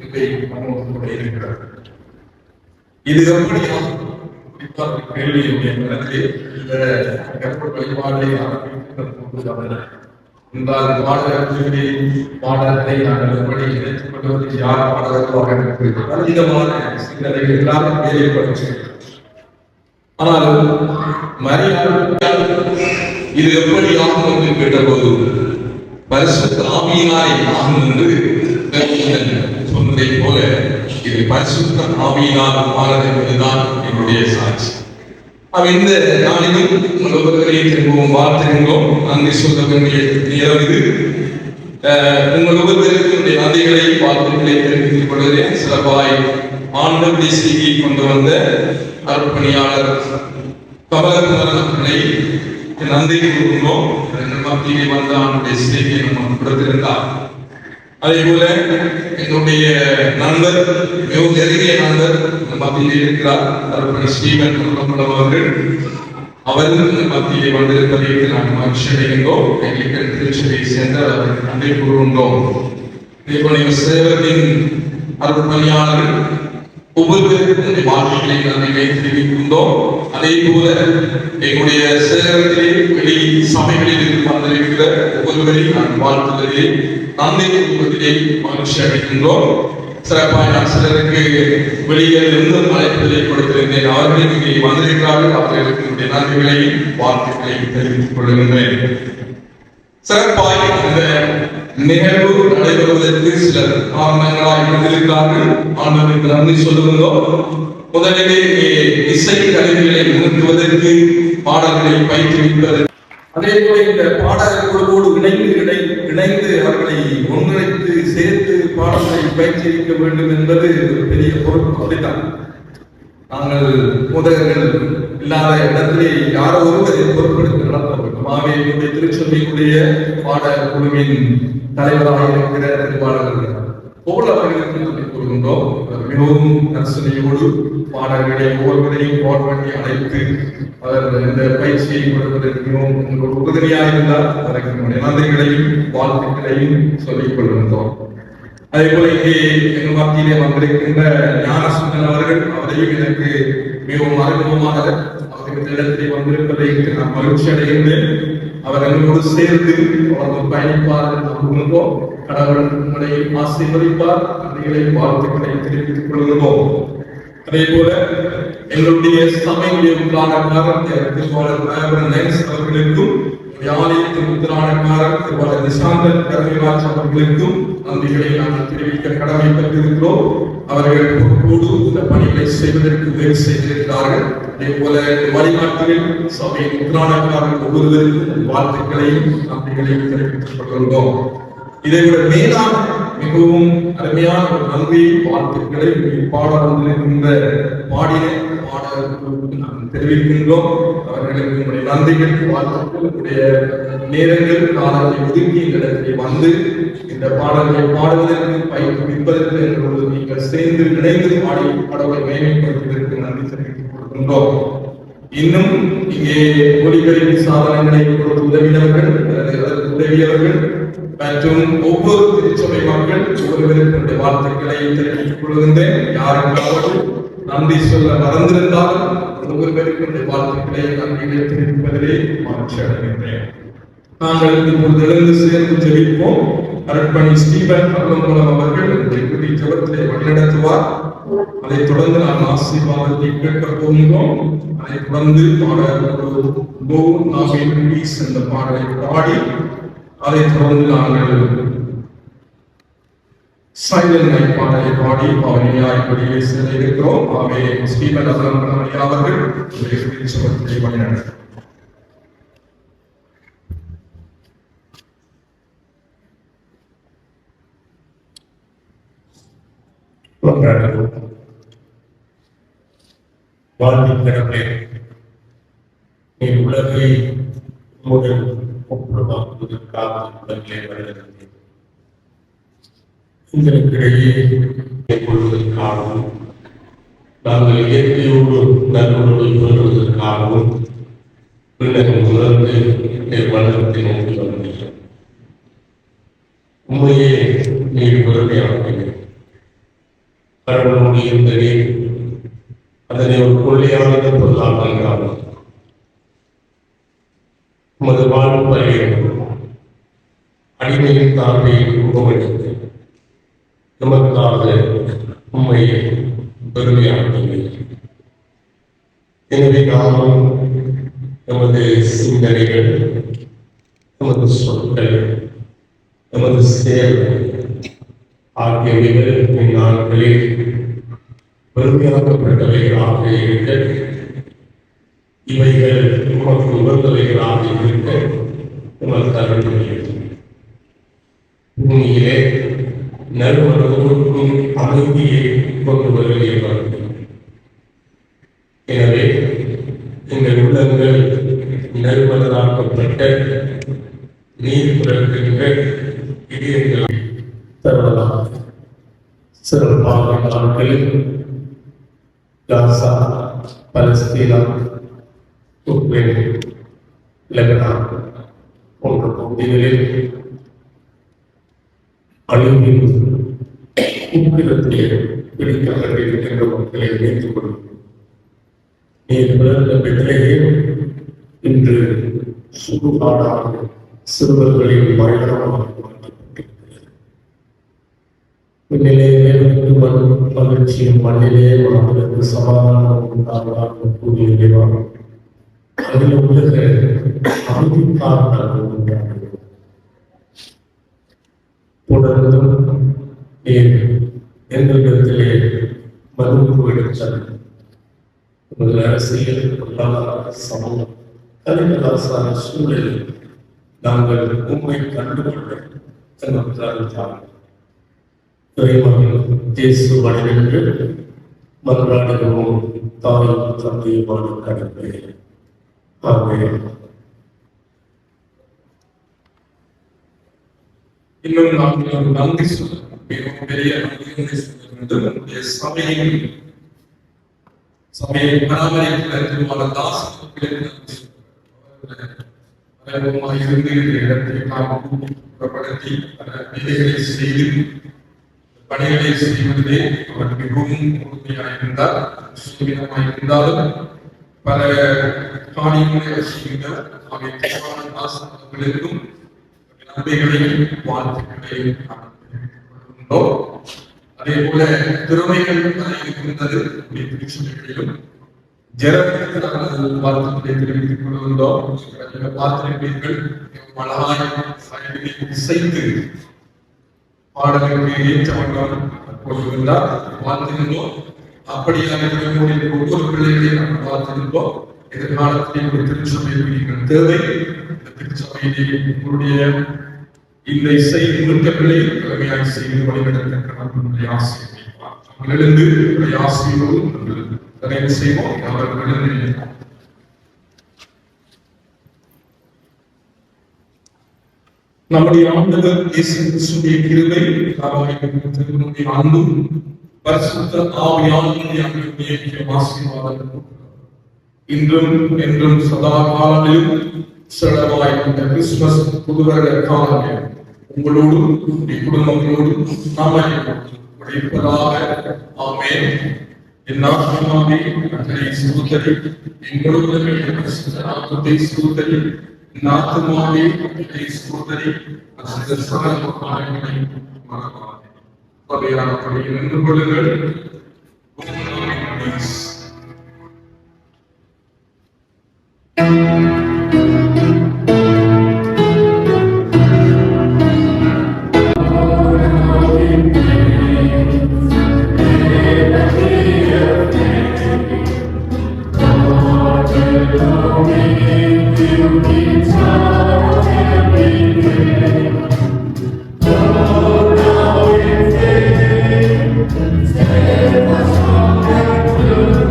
இருக்கிறார். இது எப்படியாகும் கேள்வி இந்த வழிபாடை என்றால் பாடத்தை நாங்கள் எப்படி இணைத்துக் கொள்வது, யார் பாடகர்களாக இருக்கிறார்கள், அதிகமான சிந்தனைகள் எல்லாம் ஏற்படுச்சு. ஆனால் மரியாதை இது எப்படி ஆகும் என்று கேட்டபோது பரிசுத்த ஆவியினாலே ஆகும் என்று சொன்னதை போல இது பரிசுத்த ஆவியினால் ஆனது என்பதுதான் என்னுடைய சாட்சி. இந்த நாளிலும் ஒவ்வொருவரையும் திரும்பவும் வாழ்த்துகின்றோம். நன்றி சொல்ல வேண்டிய நேரம் இது. உங்கள் ஒவ்வொருவருக்கும் நன்றிகளை வாழ்த்துக்களை தெரிவித்துக் கொள்கிறேன். சிறப்பாய் ஆண்டவருடைய செய்தியை கொண்டு வந்த அர்ப்பணியாளர் கமலகுமாரன் அவர்களை நன்றி கூறுகிறோம். மத்தியிலே வந்த ஆண்டுடைய செய்தியை நம்ம கொடுத்திருந்தார். அதே போல என்னுடைய நண்பர், மிகவும் நெருங்கிய நண்பர் மத்தியிலே இருக்கிறார், அர்ப்பணி ஸ்ரீவன் அவர்கள். அவர்கள் மத்தியிலே வந்திருப்பதை நான் மகிழ்ச்சி அடைகின்றோம். எங்களுக்கு திருச்சபையை சேர்ந்த அவர்கள் நன்றி கூறுகின்றோம். இதே போல சேவரின் அர்ப்பணியாளர்கள் ஒவ்வொருவருக்கும் வாழ்க்கைகளை நன்றிகளை தெரிவிக்கின்றோம். அதே போல எங்களுடைய சேகரத்திலே வெளி சபைகளில் வந்திருக்கிற ஒவ்வொருவரையும் நான் வாழ்த்துவதிலே நன்றி கூறுவதிலே மகிழ்ச்சி அடைகின்றோம். சிறப்பாக சிலருக்கு வெளியில் இருந்து அழைப்புகளை கொடுத்திருந்தேன். அவர்களும் இங்கே வந்திருக்கிறார்கள். அவர்களுக்கு நன்றிகளையும் வாழ்த்துக்களையும் தெரிவித்துக் கொள்கின்றேன். சிறப்பாக இந்த நிகழ்வு நடைபெறுவதற்கு சில காரணங்களாக இருந்திருக்கிறார்கள். ஆண்டவருக்கு நன்றி சொல்லுகிறோம். முதலிலே இசை கருவிகளை நிறுத்துவதற்கு பாடல்களை பயிற்றுவிப்பதற்கு, அதே போல இந்த பாடல்களோடு இணைந்து அவர்களை ஒன்றிணைத்து சேர்த்து பாடல்களை பயிற்சிக்க வேண்டும் என்பது ஒரு பெரிய பொறுப்பு. அப்படித்தான் நாங்கள் முதல்கள் இல்லாத இடத்திலே யாரோ ஒருவரை பொறுப்பெடுத்து நடத்த வேண்டும். ஆகவே என்னுடைய திருச்சபையுடைய பாட குழுவின் தலைவராக இருக்கிற திருவாளர்கள் போல் அவர்களுக்கு சொல்லிக் கொள்கின்றோம். மிகவும் நர்சனையோடு பாடல்களை ஒவ்வொருவரையும் போர் பண்ணி அழைத்து அவர் இந்த பயிற்சியை கொடுப்பதற்கு மிகவும் உறுதுணையாக இருந்தால் அதற்கு நம்முடைய நன்றிகளையும் வாழ்த்துக்களையும் சொல்லிக் கொள்கின்றோம். அதே போல இங்கே எங்கள் மத்தியிலே வந்திருக்கின்ற ஞானசுந்தன் அவர்கள், அவரையும் எனக்கு மிகவும் அறிமுகமாக அவருக்கு இடத்திலே வந்திருப்பதை நான் மகிழ்ச்சி அடைகின்றேன். அவர் எங்களோடு சேர்ந்து அவர்கள் பயணிப்பார் என்று நம்புகின்றோம். கடவுள் உங்களை ஆசீர்வதிப்பார். நன்றிகளை வாழ்த்துக்களை தெரிவித்துக் கொள்கிறோம். அதே போல எங்களுடைய சபையுடைய உத்தாரணக்காரர் அவர்களுக்கும், ஆலயத்தின் உத்தாரணக்காரர் திருவாளர் நிசாந்தன் கருவிராஜ் அவர்களுக்கும் நன்றிகளை நாங்கள் தெரிவிக்க கடமைப்பட்டிருக்கிறோம். அவர்கள் பொறுப்போடு இந்த பணிகளை செய்வதற்கு உதவி செய்திருக்கிறார்கள். அதே போல வழிகாட்டில் சபையின் உத்தாரணக்காரர்கள் ஒவ்வொருவருக்கும் வாழ்த்துக்களையும் நன்றிகளையும் தெரிவித்துக் கொள்கிறோம். இதை விட மேலான மிகவும் அருமையான ஒரு நன்றி வாழ்த்துக்களை பாடலிருக்கின்ற பாடின பாடல்களுக்கு நாம் தெரிவிக்கின்றோம். அவர்களுக்கு நம்முடைய நன்றிகள் வாழ்த்துக்கள். நம்முடைய நேரங்கள் காலத்தை ஒதுக்கி இடத்தை வந்து இந்த பாடல்களை பாடுவதற்கு பயிற்றுவிப்பதற்கு எங்களோடு நீங்கள் சேர்ந்து இணைந்து பாடி பாடலை மேம்படுத்துவதற்கு நன்றி தெரிவித்துக் கொள்கின்றோம். இன்னும் இங்கே ஒலிபெருக்கி சாதனங்களை கொடுத்து உதவினவர்கள், அதற்கு உதவியவர்கள் மற்றும் ஒவ்வொரு திருச்சபை மக்கள் ஒவ்வொருவருடைய வாழ்த்துக்களை தெரிவித்துக் கொள்கின்றேன். யாருக்காவது நன்றி சொல்ல மறந்திருந்தால் ஒவ்வொருவருடைய வாழ்த்துக்களை நன்றிகளை தெரிவிப்பதிலே மகிழ்ச்சி அடைகின்றேன். நாங்கள் இப்பொழுது எழுந்து சேர்ந்து ஜெபிப்போம். அர்ப்பணி ஸ்டீபன் மூலம் அவர்கள் இறுதி ஜெபத்திலே வழிநடத்துவார். அதைத் தொடர்ந்து நாம் ஆசீர்வாதத்தை கேட்கப் போகின்றோம். அதைத் தொடர்ந்து பாடல் என்ற பாடலை பாடி அதைத் தொடர்ந்து நாங்கள் சைலண்ட் பாடலை பாடி பவனியாய் வெளியே செல்ல இருக்கிறோம். ஆகவே ஸ்டீபன் அவர்கள் ஜெபத்திலே வழிநடத்துவார். வாழ்விக்கிறவர்களே, நீ உலகை முதல் ஒப்புரவாக்குவதற்காக உலகிலே வருகிறது. எங்களுக்கிடையே கொள்வதற்காகவும் நாங்கள் இயற்கையோடு நல்வுறவை பெறுவதற்காகவும் பிள்ளைகள் உணர்ந்து வளர்த்தை நோக்கி வருகிறோம். உண்மையே நீர் பெருமையானீர்கள். கடவுளுடைய இந்த நீர் அதனை ஒரு கொள்ளையாக பொருளாக உமது வாழ்வு வரையில் அடிமையின் தாழ்வையில் உபமளித்து நமக்காக உண்மை பெருமையானது. எனவே நாமும் நமது சிந்தனைகள், நமது சொற்கள், நமது செயல்கள் ஆகியவைகள் இந்நாட்களில் பெருமையாக்கப்பட்டவைகளாக இருக்க, இவைகள் உமக்கு உகந்தவைகளாக இருக்க உமக்கு அருள் புரிகிறது. பூமியிலே நல்மனதோருக்கும் அமைதியை கொண்டு வருகிறார்கள். எனவே எங்கள் உள்ளங்கள் நல்மனதாக்கப்பட்ட நீர் பிறக்கின்ற இதயங்களை தருவதாக. சிறப்பாக நாட்களில் காசா, பலஸ்தீனா, உக்ரைன், லெபனான் போன்ற பகுதிகளில் அழிவின் உக்கிரத்திலே பிடிக்கப்பட்டிருக்கின்ற மக்களை நினைத்துக் கொள்ளும். நீர் பிறந்த பெற்றேயே இன்று சுடுகாடாக சிறுவர்களின் பயணமாக மாற்றப்பட்டிருக்கிறது. இந்நிலையிலே மகிழ்ச்சியும் மண்ணிலே மக்களுக்கு சமாதானம் உண்டாக கூடிய இறைவாக அதில் உலக அமைதிக்காக உண்டாகிறது. தொடர்ந்தும் நீர் எங்களிடத்திலே மறுப்பு எடுத்தார். உங்கள் அரசியல், பொருளாதார, சமூகம், கலாச்சார சூழலில் நாங்கள் உண்மை கண்டுகொள்ள தந்தார். இறைவன் இயேசு வழிநின்று மன்றாடுகிறோம் தாயும் தந்தையுமான கடவுளே. ஆமென். இன்னும் நாங்கள் நன்றி சொல்ல மிகவும் பெரிய நன்றி சொல்ல வேண்டும். நம்முடைய சபையை பராமரிக்கிற திருமண தாசர்களுக்கு இருந்து இந்த இடத்தை புறப்படுத்தி வேலைகளை செய்து பணிகளை செய்வதிலே அவர் மிகவும் உறுதியாக இருந்தார். இருந்தாலும் பல காரியங்களை செய்கின்ற தாசர்களுக்கும் நன்மைகளையும் வாழ்த்துக்களையும் அதே போல திறமைகள் இருக்கின்றது. ஜெரமிக்கு நாங்கள் வாழ்த்துக்களை தெரிவித்துக் கொள்கின்றோம். பார்த்திருப்பீர்கள், அழகாய் இசைத்து பாடலுக்கு ஏற்ற வண்ணம் கொண்டிருந்தார். வாழ்த்துகின்றோம். அப்படியாக ஒவ்வொரு பிள்ளைகளையும் நாங்கள் வாழ்த்துகின்றோம். எதிர்காலத்தில் ஒரு திருச்சபைக்கு தேவை. இந்த திருச்சபையிலே உங்களுடைய இந்த இசை முழுக்கங்களை திறமையாக செய்து வழிநடத்த ஆசிரியர் எழுந்து ஆசிரியரோடு நிறைவு செய்வோம். அவர்கள் நம்முடைய ஆண்டவர் இயேசு கிறிஸ்துவின் கிருபை, அவருடைய அன்பும் பரிசுத்த ஆவியானவருடைய அன்பும் ஆசீர்வாதம் இன்றும் என்றும் சதா காலங்களிலும் சிறப்பாய் இந்த கிறிஸ்துமஸ் புதுவருட காலங்களில் உங்களோடும் குடும்பங்களோடும் நாம இருப்பதாக. ஆமென். என் ஆத்மாவே கர்த்தரை ஸ்தோத்திரி, என் முழுவதுமே பரிசுத்த நாமத்தை ஸ்தோத்திரி. என் ஆத்மாவே கர்த்தரை ஸ்தோத்திரி, பரிசுத்த சகல காரியங்களை மறவாதே. பகையானபடி நின்று கொள்ளுங்கள். Stay for strong and true.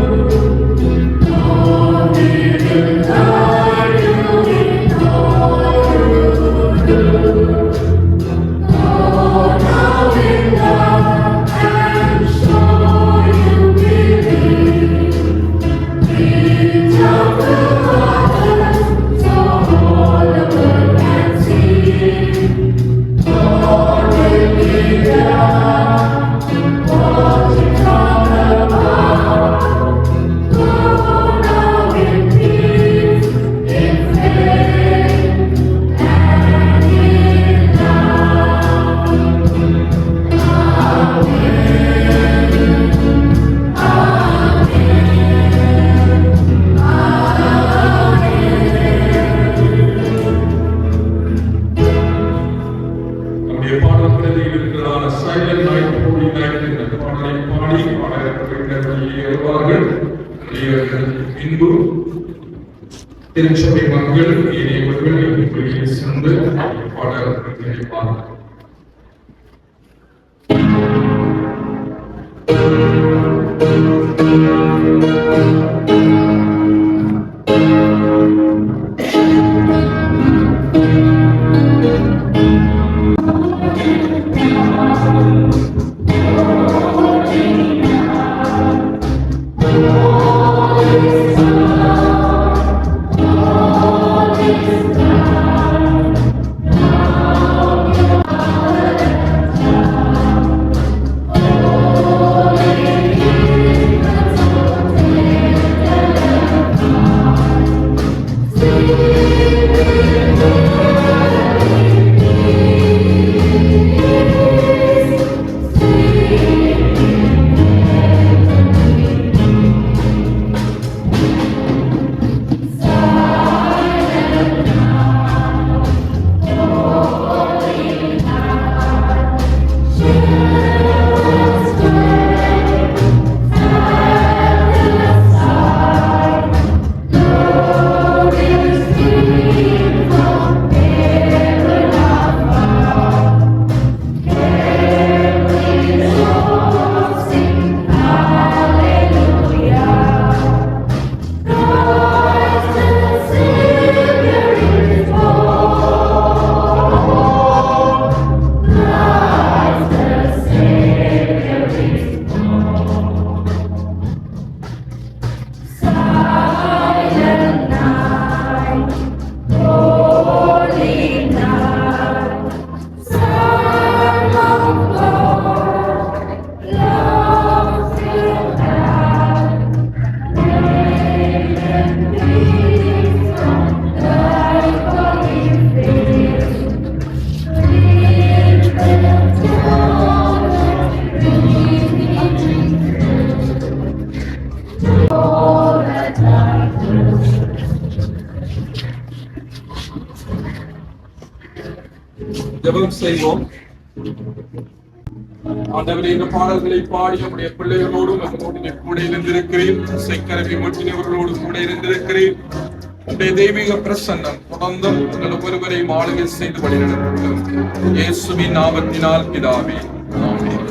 பாடல் பிரதியில் இருக்கிறதான சைலண்ட் நைட் ஹோலி நைட் என்ற பாடலை பாடி பாடகர்கள் வருவார்கள். பின்பு திருச்சபை மக்கள் இணையவர்கள் வெளியே சென்று பாடகர்கள் கிடைப்பார்கள். ஜெபம் செய்வோம். ஆண்டவரே, இந்த பாடல்களை பாடி நம்முடைய பிள்ளைகளோடும் நம்மோடு கூட இருந்திருக்கிறேன். இசைக்கருவி மட்டினவர்களோடு கூட இருந்திருக்கிறேன். உடைய தெய்வீக பிரசன்னம் தொடர்ந்தும் உங்கள் ஒவ்வொருவரையும் ஆளுகை செய்து வழிநடத்தும் இயேசுவின் நாமத்தினால் பிதாவே, ஆமென்.